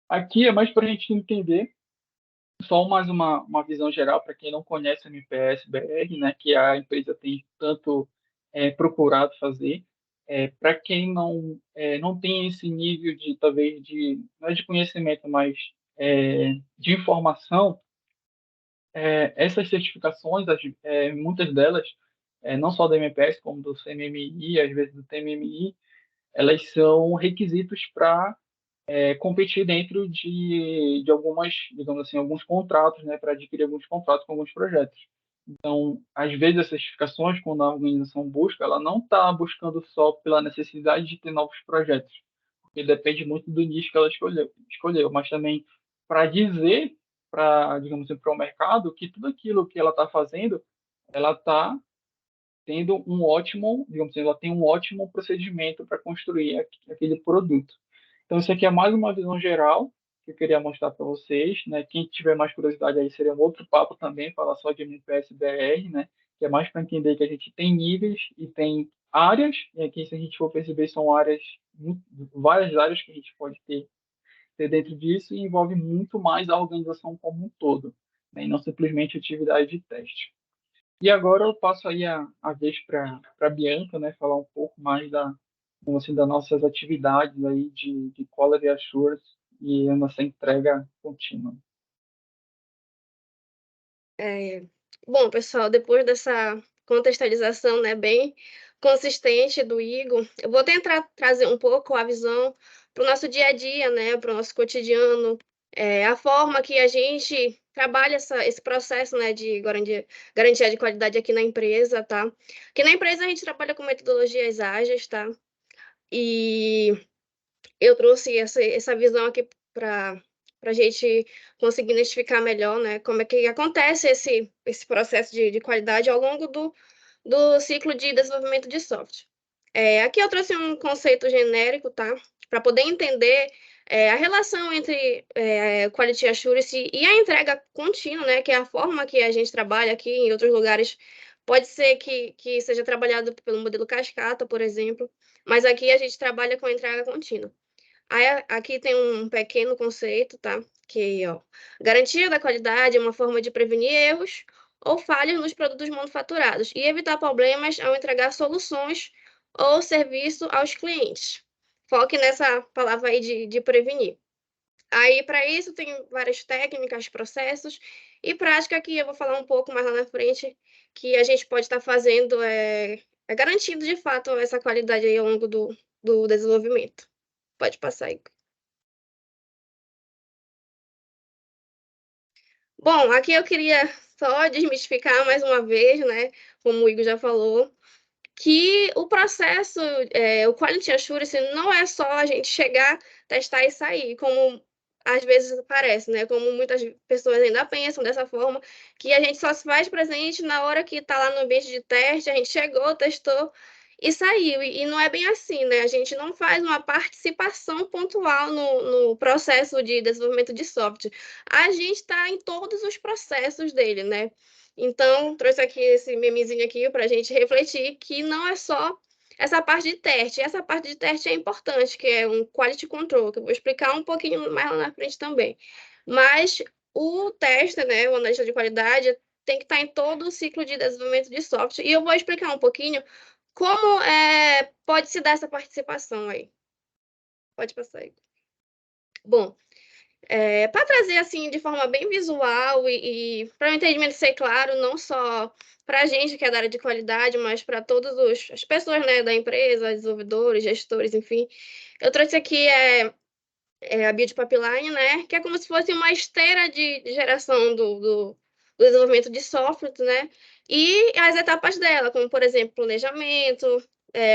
S2: Aqui é mais para a gente entender, só mais uma visão geral para quem não conhece a MPS BR, né, que a empresa tem tanto procurado fazer. Para quem não tem esse nível de, talvez, não é de conhecimento, mas de informação, essas certificações, muitas delas, não só do MPS, como do CMMI, às vezes do TMMI, elas são requisitos para competir dentro de algumas, digamos assim, alguns contratos, né, para adquirir alguns contratos com alguns projetos. Então, às vezes, as certificações, quando a organização busca, ela não está buscando só pela necessidade de ter novos projetos, porque depende muito do nicho que ela escolheu, mas também para dizer, para, digamos assim, para o mercado que tudo aquilo que ela está fazendo, ela está tendo um ótimo, digamos assim, ela tem um ótimo procedimento para construir aquele produto. Então, isso aqui é mais uma visão geral que eu queria mostrar para vocês, né? Quem tiver mais curiosidade aí seria um outro papo também, falar só de MPS BR, né? Que é mais para entender que a gente tem níveis e tem áreas, e aqui, se a gente for perceber, são áreas, várias áreas que a gente pode ter dentro disso e envolve muito mais a organização como um todo, né? E não simplesmente atividade de teste. E agora eu passo aí a vez para a Bianca, né? Falar um pouco mais como assim, das nossas atividades aí de Quality Assurance e a nossa entrega contínua.
S3: Bom, pessoal, depois dessa contextualização, né, bem consistente do Igor, eu vou tentar trazer um pouco a visão para o nosso dia a dia, né, para o nosso cotidiano, a forma que a gente trabalha esse processo, né, de garantia de qualidade aqui na empresa, tá? Aqui na empresa a gente trabalha com metodologias ágeis, tá? E eu trouxe essa visão aqui para a gente conseguir identificar melhor, né, como é que acontece esse processo de qualidade ao longo do ciclo de desenvolvimento de software. Aqui eu trouxe um conceito genérico, tá, para poder entender a relação entre Quality Assurance e a entrega contínua, né, que é a forma que a gente trabalha aqui em outros lugares. Pode ser que seja trabalhado pelo modelo cascata, por exemplo, mas aqui a gente trabalha com entrega contínua. Aí, aqui tem um pequeno conceito, tá? Que, ó, garantia da qualidade é uma forma de prevenir erros ou falhas nos produtos manufaturados e evitar problemas ao entregar soluções ou serviço aos clientes. Foque nessa palavra aí de prevenir. Aí, para isso, tem várias técnicas, processos e prática que eu vou falar um pouco mais lá na frente, que a gente pode estar fazendo, garantindo, de fato, essa qualidade aí ao longo do desenvolvimento. Pode passar aí. Bom, aqui eu queria só desmistificar mais uma vez, né, como o Igor já falou, que o processo, o Quality Assurance não é só a gente chegar, testar e sair, como às vezes parece, né, como muitas pessoas ainda pensam dessa forma, que a gente só se faz presente na hora que está lá no ambiente de teste, a gente chegou, testou e saiu. E não é bem assim, né? A gente não faz uma participação pontual no processo de desenvolvimento de software. A gente está em todos os processos dele, né? Então, trouxe aqui esse memezinho aqui para a gente refletir que não é só essa parte de teste. Essa parte de teste é importante, que é um quality control, que eu vou explicar um pouquinho mais lá na frente também. Mas o teste, né, o analista de qualidade, tem que estar em todo o ciclo de desenvolvimento de software. E eu vou explicar um pouquinho como pode se dar essa participação aí. Pode passar aí. Bom, para trazer assim de forma bem visual e para o entendimento ser claro, não só para a gente que é da área de qualidade, mas para todas as pessoas, né, da empresa, desenvolvedores, gestores, enfim, eu trouxe aqui a Build Pipeline, né, que é como se fosse uma esteira de geração do desenvolvimento de software, né, e as etapas dela, como por exemplo planejamento,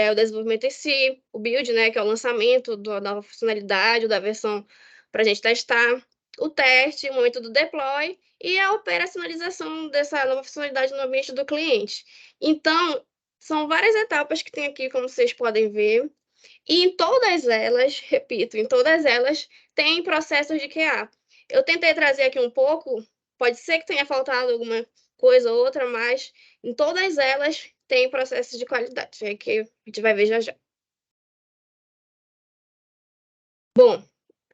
S3: o desenvolvimento em si, o build, né, que é o lançamento da nova funcionalidade, da versão para a gente testar, o teste, o momento do deploy e a operacionalização dessa nova funcionalidade no ambiente do cliente. Então, são várias etapas que tem aqui, como vocês podem ver, e em todas elas, repito, em todas elas tem processos de QA. Eu tentei trazer aqui um pouco, pode ser que tenha faltado alguma coisa ou outra, mas em todas elas tem processos de qualidade, é que a gente vai ver já já. Bom,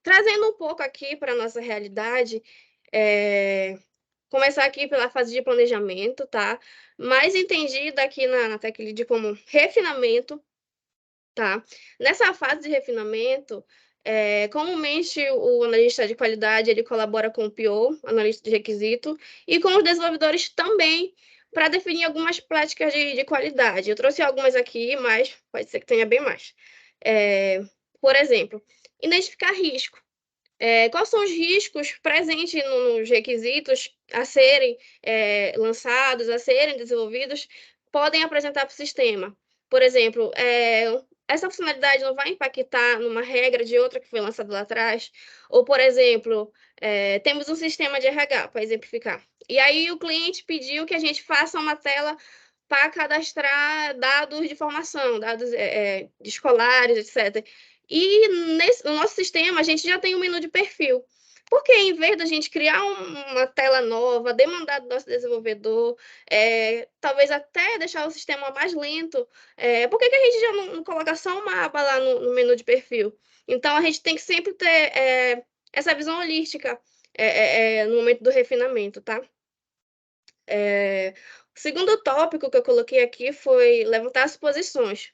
S3: trazendo um pouco aqui para a nossa realidade, começar aqui pela fase de planejamento, tá? Mais entendida aqui na Tech Lead como refinamento, tá? Nessa fase de refinamento, comumente o analista de qualidade ele colabora com o PO, analista de requisito, e com os desenvolvedores também, para definir algumas práticas de qualidade. Eu trouxe algumas aqui, mas pode ser que tenha bem mais. Por exemplo, identificar risco. Quais são os riscos presentes nos requisitos a serem lançados, a serem desenvolvidos, podem apresentar para o sistema? Por exemplo, essa funcionalidade não vai impactar numa regra de outra que foi lançada lá atrás? Ou, por exemplo, temos um sistema de RH, para exemplificar. E aí o cliente pediu que a gente faça uma tela para cadastrar dados de formação, dados de escolares, etc. E no nosso sistema, a gente já tem um menu de perfil. Porque em vez da gente criar uma tela nova, demandar do nosso desenvolvedor, talvez até deixar o sistema mais lento, por que a gente já não coloca só uma aba lá no menu de perfil? Então, a gente tem que sempre ter essa visão holística no momento do refinamento, tá? O segundo tópico que eu coloquei aqui foi levantar as posições.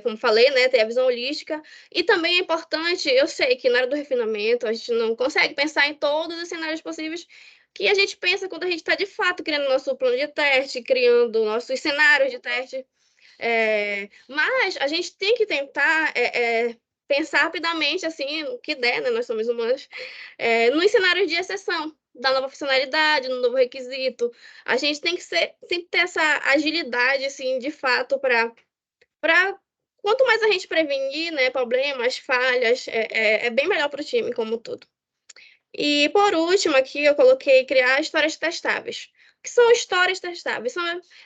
S3: Como falei, né, ter a visão holística. E também é importante, eu sei que na área do refinamento a gente não consegue pensar em todos os cenários possíveis que a gente pensa quando a gente está, de fato, criando nosso plano de teste, criando nossos cenários de teste. Mas a gente tem que tentar pensar rapidamente, assim, o que der, né, nós somos humanos, nos cenários de exceção, da nova funcionalidade, no novo requisito. A gente tem que ter essa agilidade, assim, de fato, para quanto mais a gente prevenir, né, problemas, falhas, é bem melhor para o time como um todo. E, por último, aqui eu coloquei criar histórias testáveis. O que são histórias testáveis?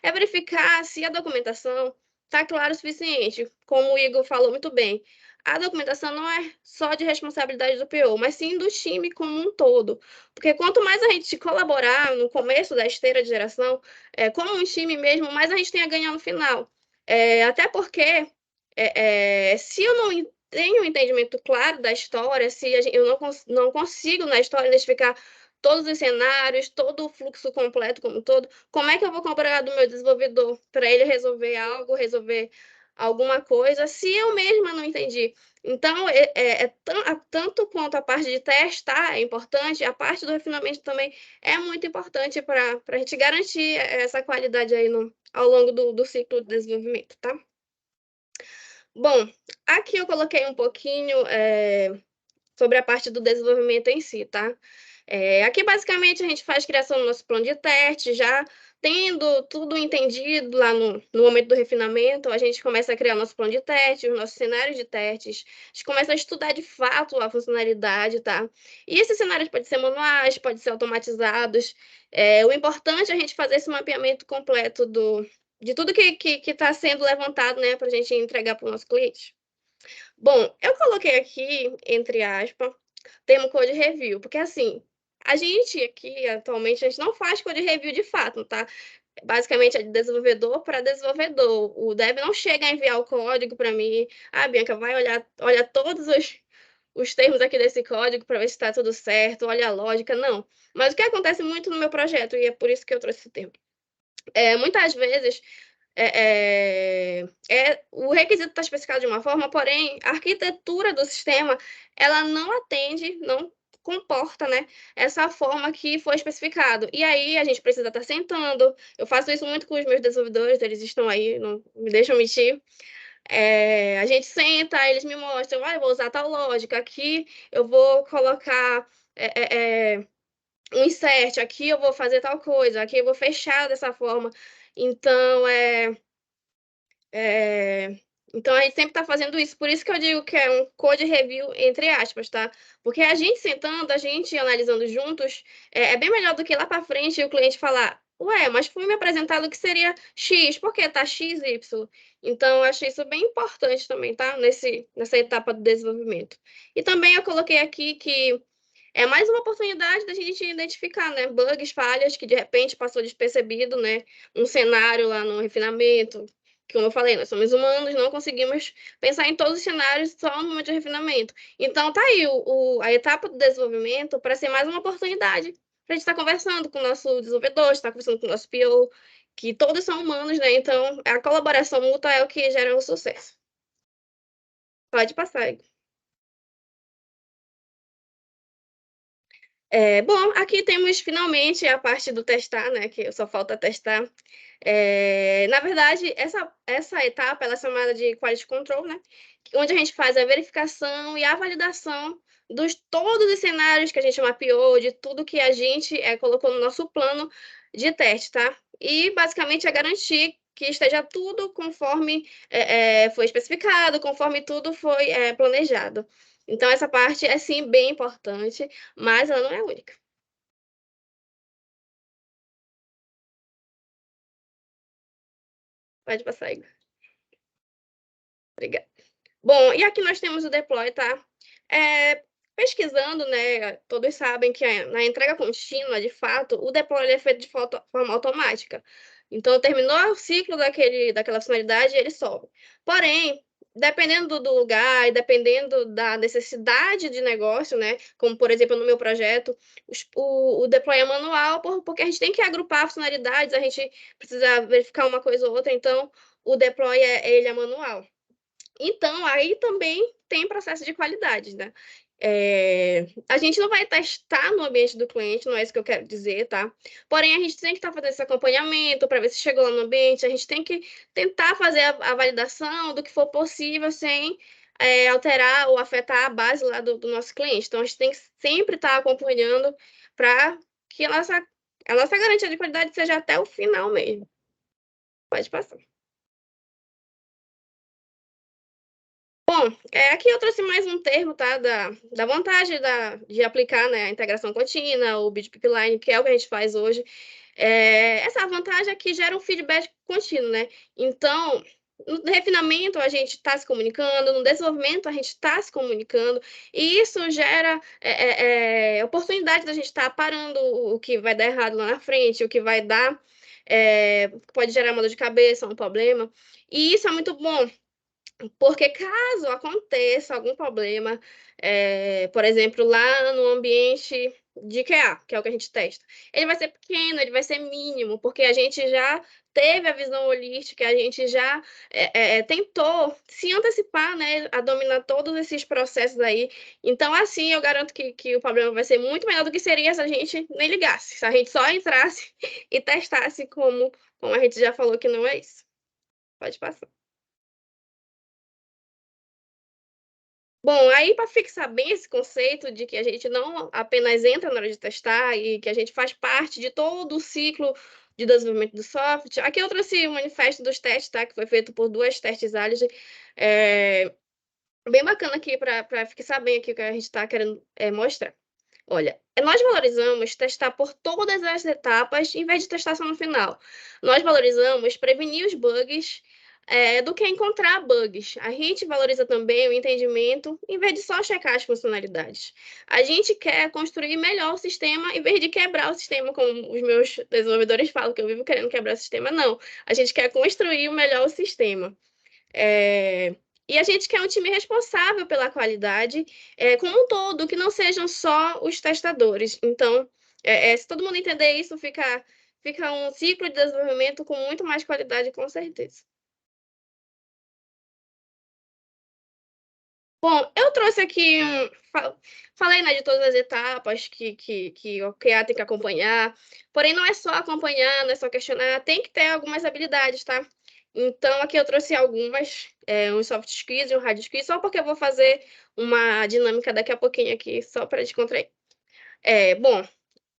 S3: É verificar se a documentação está clara o suficiente. Como o Igor falou muito bem, a documentação não é só de responsabilidade do PO, mas sim do time como um todo. Porque quanto mais a gente colaborar no começo da esteira de geração, como um time mesmo, mais a gente tem a ganhar no final. Até porque, se eu não tenho um entendimento claro da história, se eu não consigo na história identificar todos os cenários, todo o fluxo completo como um todo, como é que eu vou cobrar do meu desenvolvedor para ele resolver algo, resolver alguma coisa, se eu mesma não entendi? Então, tanto quanto a parte de testar é importante, a parte do refinamento também é muito importante para a gente garantir essa qualidade aí ao longo do ciclo de desenvolvimento, tá? Bom, aqui eu coloquei um pouquinho sobre a parte do desenvolvimento em si, tá? Aqui, basicamente, a gente faz criação do nosso plano de teste, já tendo tudo entendido lá no momento do refinamento, a gente começa a criar nosso plano de teste, os nossos cenários de testes, a gente começa a estudar de fato a funcionalidade, tá? E esses cenários podem ser manuais, podem ser automatizados. O importante é a gente fazer esse mapeamento completo de tudo que está sendo levantado, né, para a gente entregar para o nosso cliente. Bom, eu coloquei aqui, entre aspas, termo code review, porque assim, a gente aqui, atualmente, a gente não faz code review de fato, tá? Basicamente é de desenvolvedor para desenvolvedor. O dev não chega a enviar o código para mim. Ah, Bianca, vai olha todos os termos aqui desse código para ver se está tudo certo, olha a lógica. Não. Mas o que acontece muito no meu projeto, e é por isso que eu trouxe esse termo, muitas vezes o requisito está especificado de uma forma, porém, a arquitetura do sistema ela não atende, não comporta, né, essa forma que foi especificado. E aí a gente precisa estar sentando. Eu faço isso muito com os meus desenvolvedores, eles estão aí, não me deixam mentir. A gente senta, eles me mostram, olha, eu vou usar tal lógica, aqui eu vou colocar um insert, aqui eu vou fazer tal coisa, aqui eu vou fechar dessa forma. Então, então, a gente sempre está fazendo isso. Por isso que eu digo que é um code review, entre aspas, tá? Porque a gente sentando, a gente analisando juntos, é bem melhor do que lá para frente o cliente falar, ué, mas foi me apresentado que seria X, por que tá X, Y? Então, eu acho isso bem importante também, tá? Nessa etapa do desenvolvimento. E também eu coloquei aqui que é mais uma oportunidade da gente identificar, né, bugs, falhas que de repente passou despercebido, né, um cenário lá no refinamento, que como eu falei, nós somos humanos, não conseguimos pensar em todos os cenários só no momento de refinamento. Então tá aí a etapa do desenvolvimento para ser mais uma oportunidade para a gente estar conversando com o nosso desenvolvedor, estar conversando com o nosso PO, que todos são humanos, né? Então a colaboração mútua é o que gera o sucesso. Pode passar, Igor. Bom, aqui temos finalmente a parte do testar, né? Que só falta testar. Na verdade, essa etapa ela é chamada de Quality Control, né? Onde a gente faz a verificação e a validação dos todos os cenários que a gente mapeou, de tudo que a gente colocou no nosso plano de teste, tá? E basicamente é garantir que esteja tudo conforme foi especificado, conforme tudo foi planejado. Então, essa parte é sim bem importante, mas ela não é a única. Pode passar, Igor. Obrigada. Bom, e aqui nós temos o deploy, tá? Pesquisando, né? Todos sabem que na entrega contínua, de fato, o deploy é feito de forma automática. Então, terminou o ciclo daquela funcionalidade, ele sobe. Porém, dependendo do lugar e dependendo da necessidade de negócio, né? Como, por exemplo, no meu projeto, o deploy é manual, porque a gente tem que agrupar funcionalidades, a gente precisa verificar uma coisa ou outra, então o deploy ele é manual. Então, aí também tem processo de qualidade, né? A gente não vai testar no ambiente do cliente, não é isso que eu quero dizer, tá? Porém, a gente tem que estar fazendo esse acompanhamento para ver se chegou lá no ambiente, a gente tem que tentar fazer a validação do que for possível sem alterar ou afetar a base lá do nosso cliente. Então, a gente tem que sempre estar acompanhando para que a nossa garantia de qualidade seja até o final mesmo. Pode passar. Bom, aqui eu trouxe mais um termo, tá? Da vantagem de aplicar, né, a integração contínua, o Build Pipeline, que é o que a gente faz hoje. Essa vantagem é que gera um feedback contínuo, né? Então, no refinamento a gente está se comunicando, no desenvolvimento a gente está se comunicando, e isso gera oportunidade da gente estar parando o que vai dar errado lá na frente, o que vai dar, pode gerar uma dor de cabeça, um problema, e isso é muito bom. Porque caso aconteça algum problema, por exemplo, lá no ambiente de QA, que é o que a gente testa, ele vai ser pequeno, ele vai ser mínimo, porque a gente já teve a visão holística, a gente já tentou se antecipar, né, a dominar todos esses processos aí. Então, assim, eu garanto que o problema vai ser muito menor do que seria se a gente nem ligasse, se a gente só entrasse e testasse como a gente já falou que não é isso. Pode passar. Bom, aí para fixar bem esse conceito de que a gente não apenas entra na hora de testar e que a gente faz parte de todo o ciclo de desenvolvimento do software, aqui eu trouxe o manifesto dos testes, tá? Que foi feito por 2 testes ágeis, bem bacana aqui para fixar bem aqui o que a gente está querendo mostrar. Olha, nós valorizamos testar por todas as etapas em vez de testar só no final. Nós valorizamos prevenir os bugs do que encontrar bugs. A gente valoriza também o entendimento em vez de só checar as funcionalidades. A gente quer construir melhor o sistema em vez de quebrar o sistema, como os meus desenvolvedores falam, que eu vivo querendo quebrar o sistema. Não, a gente quer construir melhor o sistema. E a gente quer um time responsável pela qualidade como um todo, que não sejam só os testadores. Então, se todo mundo entender isso, fica um ciclo de desenvolvimento com muito mais qualidade, com certeza. Bom, eu trouxe aqui, falei, né, de todas as etapas que o QA tem que acompanhar, porém não é só acompanhar, não é só questionar, tem que ter algumas habilidades, tá? Então, aqui eu trouxe algumas, uns soft skills e um hard skills, só porque eu vou fazer uma dinâmica daqui a pouquinho aqui, só para descontrair. Bom,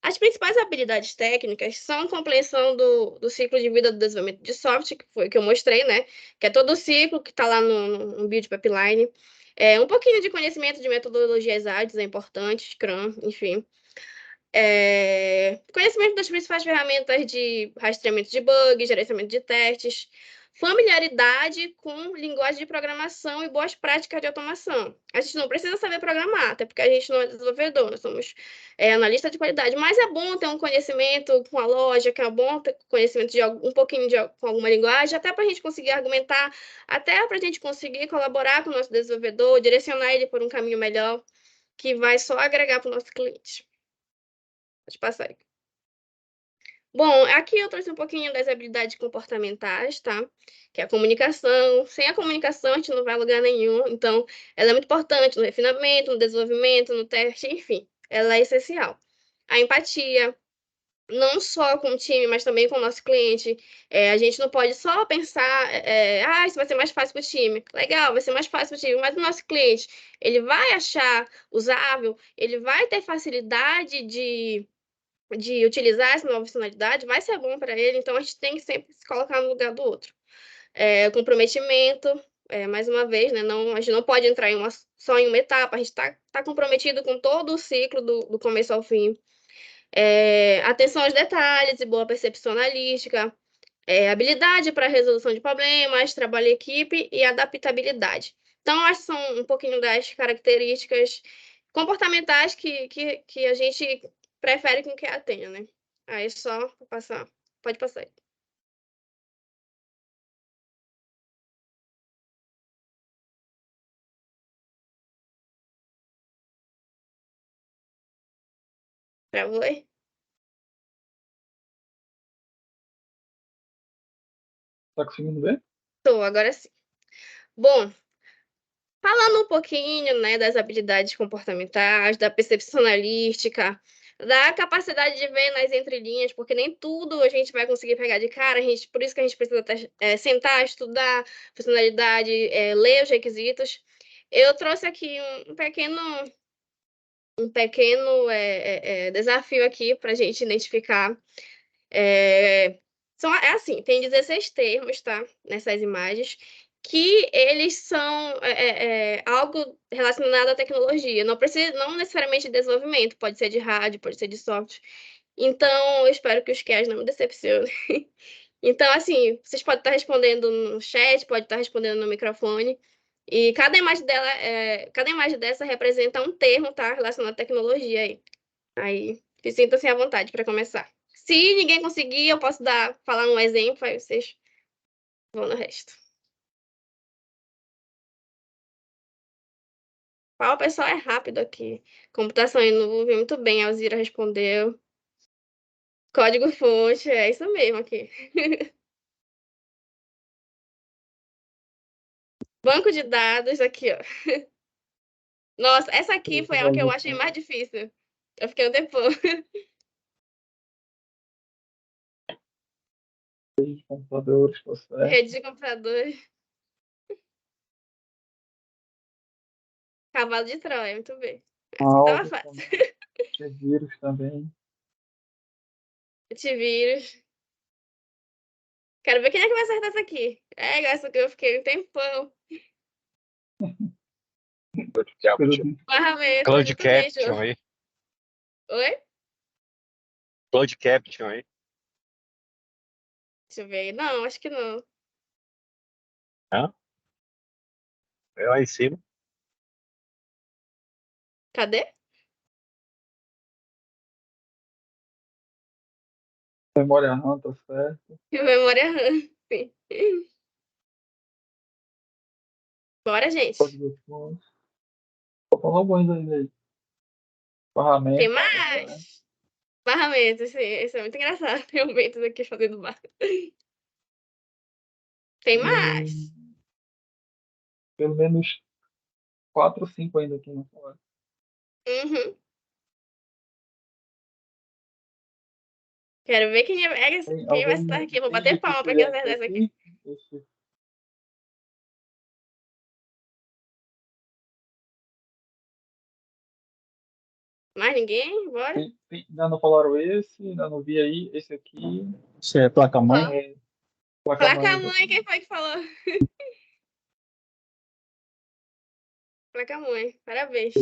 S3: as principais habilidades técnicas são a compreensão do ciclo de vida do desenvolvimento de software, que foi o que eu mostrei, né? Que é todo o ciclo que está lá no Build Pipeline. Um pouquinho de conhecimento de metodologias ágeis é importante, Scrum, enfim. Conhecimento das principais ferramentas de rastreamento de bugs, gerenciamento de testes, familiaridade com linguagem de programação e boas práticas de automação. A gente não precisa saber programar, até porque a gente não é desenvolvedor, nós somos analista de qualidade, mas é bom ter um conhecimento com a lógica, é bom ter conhecimento de um pouquinho com alguma linguagem, até para a gente conseguir argumentar, até para a gente conseguir colaborar com o nosso desenvolvedor, direcionar ele por um caminho melhor, que vai só agregar para o nosso cliente. Pode passar aí. Bom, aqui eu trouxe um pouquinho das habilidades comportamentais, tá? Que é a comunicação. Sem a comunicação, a gente não vai a lugar nenhum. Então, ela é muito importante no refinamento, no desenvolvimento, no teste, enfim. Ela é essencial. a empatia, não só com o time, mas também com o nosso cliente. A gente não pode só pensar, isso vai ser mais fácil para o time. Legal, vai ser mais fácil para o time, mas o nosso cliente, ele vai achar usável, ele vai ter facilidade de utilizar essa nova funcionalidade, vai ser bom para ele, então a gente tem que sempre se colocar no lugar do outro. Comprometimento, mais uma vez, né, a gente não pode entrar só em uma etapa, a gente tá comprometido com todo o ciclo do começo ao fim. Atenção aos detalhes e boa percepção analítica, habilidade para resolução de problemas, trabalho em equipe e adaptabilidade. Então, acho que são um pouquinho das características comportamentais que a gente prefere com que a tenha, né? Aí só passar. Pode passar aí. Travou aí?
S2: Tá conseguindo ver?
S3: Tô, agora sim. Bom, falando um pouquinho, né, das habilidades comportamentais, da percepção analítica, da capacidade de ver nas entrelinhas, porque nem tudo a gente vai conseguir pegar de cara, por isso que a gente precisa sentar, estudar funcionalidade, ler os requisitos. Eu trouxe aqui um pequeno desafio aqui para a gente identificar. Assim, tem 16 termos, tá? Nessas imagens, que eles são algo relacionado à tecnologia. Não necessariamente de desenvolvimento, pode ser de hardware, pode ser de software. Então, eu espero que os CAS não me decepcionem. Então, assim, vocês podem estar respondendo no chat, pode estar respondendo no microfone. E cada imagem dessa representa um termo, tá? Relacionado à tecnologia aí. Aí, sintam-se à vontade para começar. Se ninguém conseguir, eu posso falar um exemplo, aí vocês vão no resto. O pessoal é rápido aqui. Computação em nuvem, muito bem, a Alzira respondeu. Código-fonte, é isso mesmo aqui. Banco de dados, aqui, ó. Nossa, essa aqui foi a que eu achei mais difícil. Eu fiquei um tempão.
S2: Computadores, tá certo.
S3: Rede de computadores. Cavalo de Troia, muito bem. Essa aqui tava fácil.
S2: Vírus também.
S3: Antivírus. Quero ver quem é que vai acertar essa aqui. Essa aqui eu fiquei um tempão. Ferramenta,
S4: Cloud
S3: muito bem,
S4: Caption
S3: João.
S4: aí.
S3: Oi?
S4: Cloud Caption aí.
S3: Deixa eu ver. Não, acho que não.
S4: Hã? É lá em cima.
S3: Cadê?
S2: Memória RAM, tá certo.
S3: Memória RAM. Sim. Bora, gente.
S2: Código-fonte. Faltam alguns aí. Ferramenta.
S3: Tem mais. Barramentos, sim. Isso é muito engraçado. Tem aumentos aqui fazendo barra. Tem mais.
S2: Pelo menos 4 ou 5 ainda aqui na sala.
S3: Uhum. Quero ver quem vai estar aqui. Vou bater palma pra quem acertar essa aqui. Mais ninguém? Bora.
S2: Ainda não falaram esse, ainda não vi aí. Esse aqui. Esse é placa-mãe.
S3: Placa-mãe, quem foi que falou? Placa-mãe, parabéns.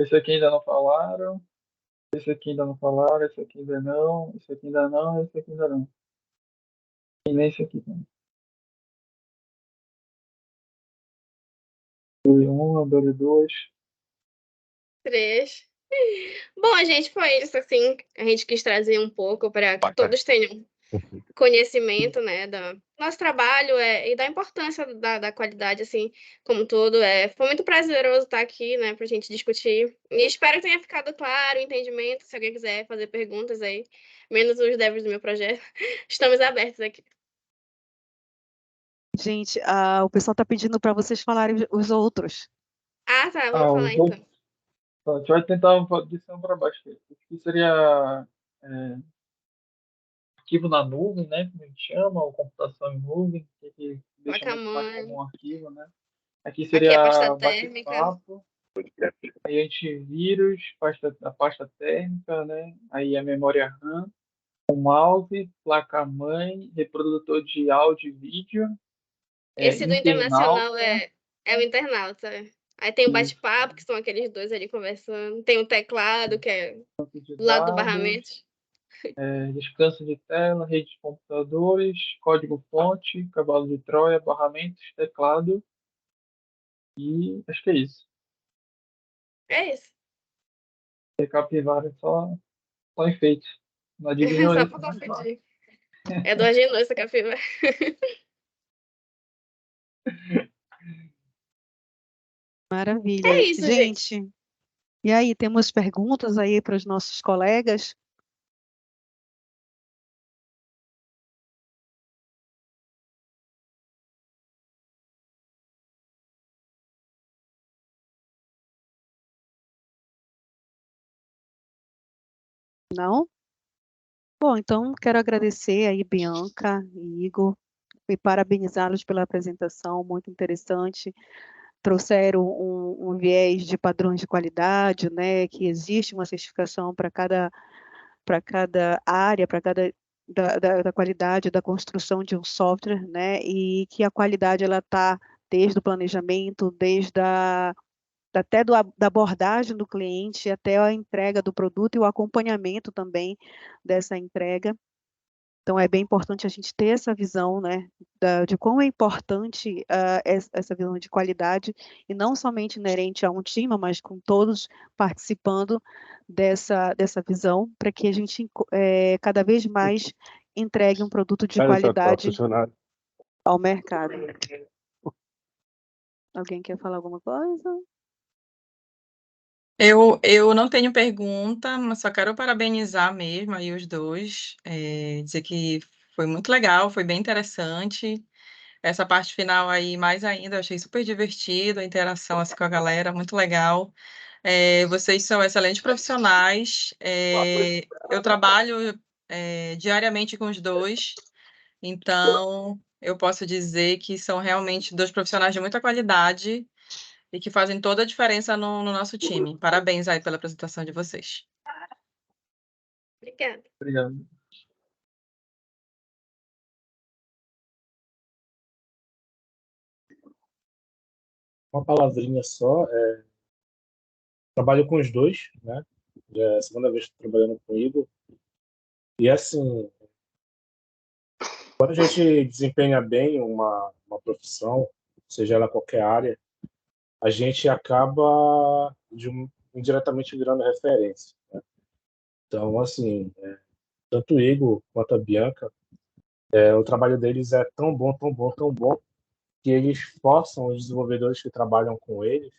S2: Esse aqui ainda não falaram. Esse aqui ainda não falaram. Esse aqui ainda não. Esse aqui ainda não. Esse aqui ainda não. E nem esse aqui também. Android 2.
S3: 3. Bom, gente, foi isso, assim, a gente quis trazer um pouco para que todos tenham conhecimento, né, do nosso trabalho e da importância da qualidade, assim, como um todo. Foi muito prazeroso estar aqui, né, para a gente discutir. E espero que tenha ficado claro o entendimento. Se alguém quiser fazer perguntas aí, menos os devs do meu projeto, estamos abertos aqui.
S1: Gente, o pessoal está pedindo para vocês falarem os outros.
S3: Tá, vamos falar então.
S2: Então, a gente vai tentar de cima para baixo. O que seria é, arquivo na nuvem, né? Como a gente chama, ou computação em nuvem, que deixa muito mais
S3: Placa-mãe.
S2: comum o arquivo, né? Aqui
S3: Aqui é a
S2: seria
S3: pasta térmica.
S2: bate-papo, aí antivírus, a pasta térmica, né? Aí a memória RAM, o mouse, placa-mãe, reprodutor de áudio e vídeo,
S3: Esse do internacional
S2: internauta,
S3: é o internauta. Aí tem o
S2: isso,
S3: bate-papo, que são aqueles dois ali conversando. Tem o teclado, que é
S2: banco de
S3: do lado do
S2: dados,
S3: barramento.
S2: descanso de tela, rede de computadores, código-fonte, cavalo de Troia, barramentos, teclado e acho que é isso.
S3: É isso.
S2: E capivara é só enfeite. Não adivinhou
S3: Só
S2: isso,
S3: pra
S2: né? Claro.
S3: confundir. É do Agenor essa capivara. É
S1: Maravilha.
S3: isso, gente.
S1: Gente, e aí, temos perguntas aí para os nossos colegas? Não? Bom, então quero agradecer aí, Bianca e Igor, e parabenizá-los pela apresentação, muito interessante. Trouxeram um viés de padrões de qualidade, né, que existe uma certificação para cada área, para cada da qualidade da construção de um software, né, e que a qualidade ela está desde o planejamento, desde até da abordagem do cliente até a entrega do produto e o acompanhamento também dessa entrega. Então, é bem importante a gente ter essa visão, né, de quão é importante essa visão de qualidade, e não somente inerente a um time, mas com todos participando dessa visão, para que a gente cada vez mais entregue um produto de
S4: Olha só, tá
S1: qualidade
S4: funcionando.
S1: ao mercado. Alguém quer falar alguma coisa?
S5: Eu não tenho pergunta, mas só quero parabenizar mesmo aí os dois, dizer que foi muito legal, foi bem interessante. Essa parte final aí, mais ainda, eu achei super divertido, a interação assim, com a galera, muito legal. Vocês são excelentes profissionais. Eu trabalho diariamente com os dois, então eu posso dizer que são realmente dois profissionais de muita qualidade e que fazem toda a diferença no nosso time. Parabéns aí pela apresentação de vocês.
S3: Obrigada.
S2: Obrigado.
S6: Uma palavrinha só. Trabalho com os dois, né? Já é a segunda vez que estou trabalhando com o Igor. E assim, quando a gente desempenha bem uma profissão, seja ela qualquer área, a gente acaba indiretamente virando referência, né? Então, assim, tanto o Igor quanto a Bianca, o trabalho deles é tão bom, tão bom, tão bom, que eles forçam os desenvolvedores que trabalham com eles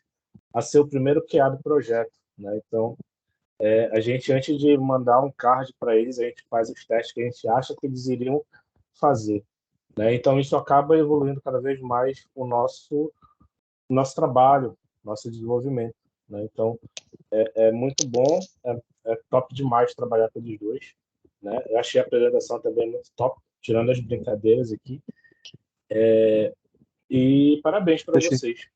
S6: a ser o primeiro QA do projeto, né? Então, a gente, antes de mandar um card para eles, a gente faz os testes que a gente acha que eles iriam fazer, né? Então, isso acaba evoluindo cada vez mais o nosso trabalho, nosso desenvolvimento, né? Então, é muito bom, é top demais trabalhar com eles dois, né? Eu achei a apresentação também muito top, tirando as brincadeiras aqui. E parabéns para vocês.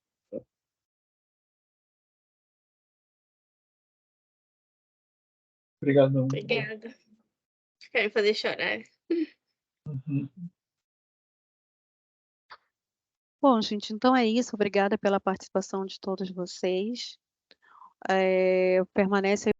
S2: Obrigado.
S3: Obrigada. Querem fazer chorar.
S2: Uhum.
S1: Bom, gente, então é isso. Obrigada pela participação de todos vocês. Permanece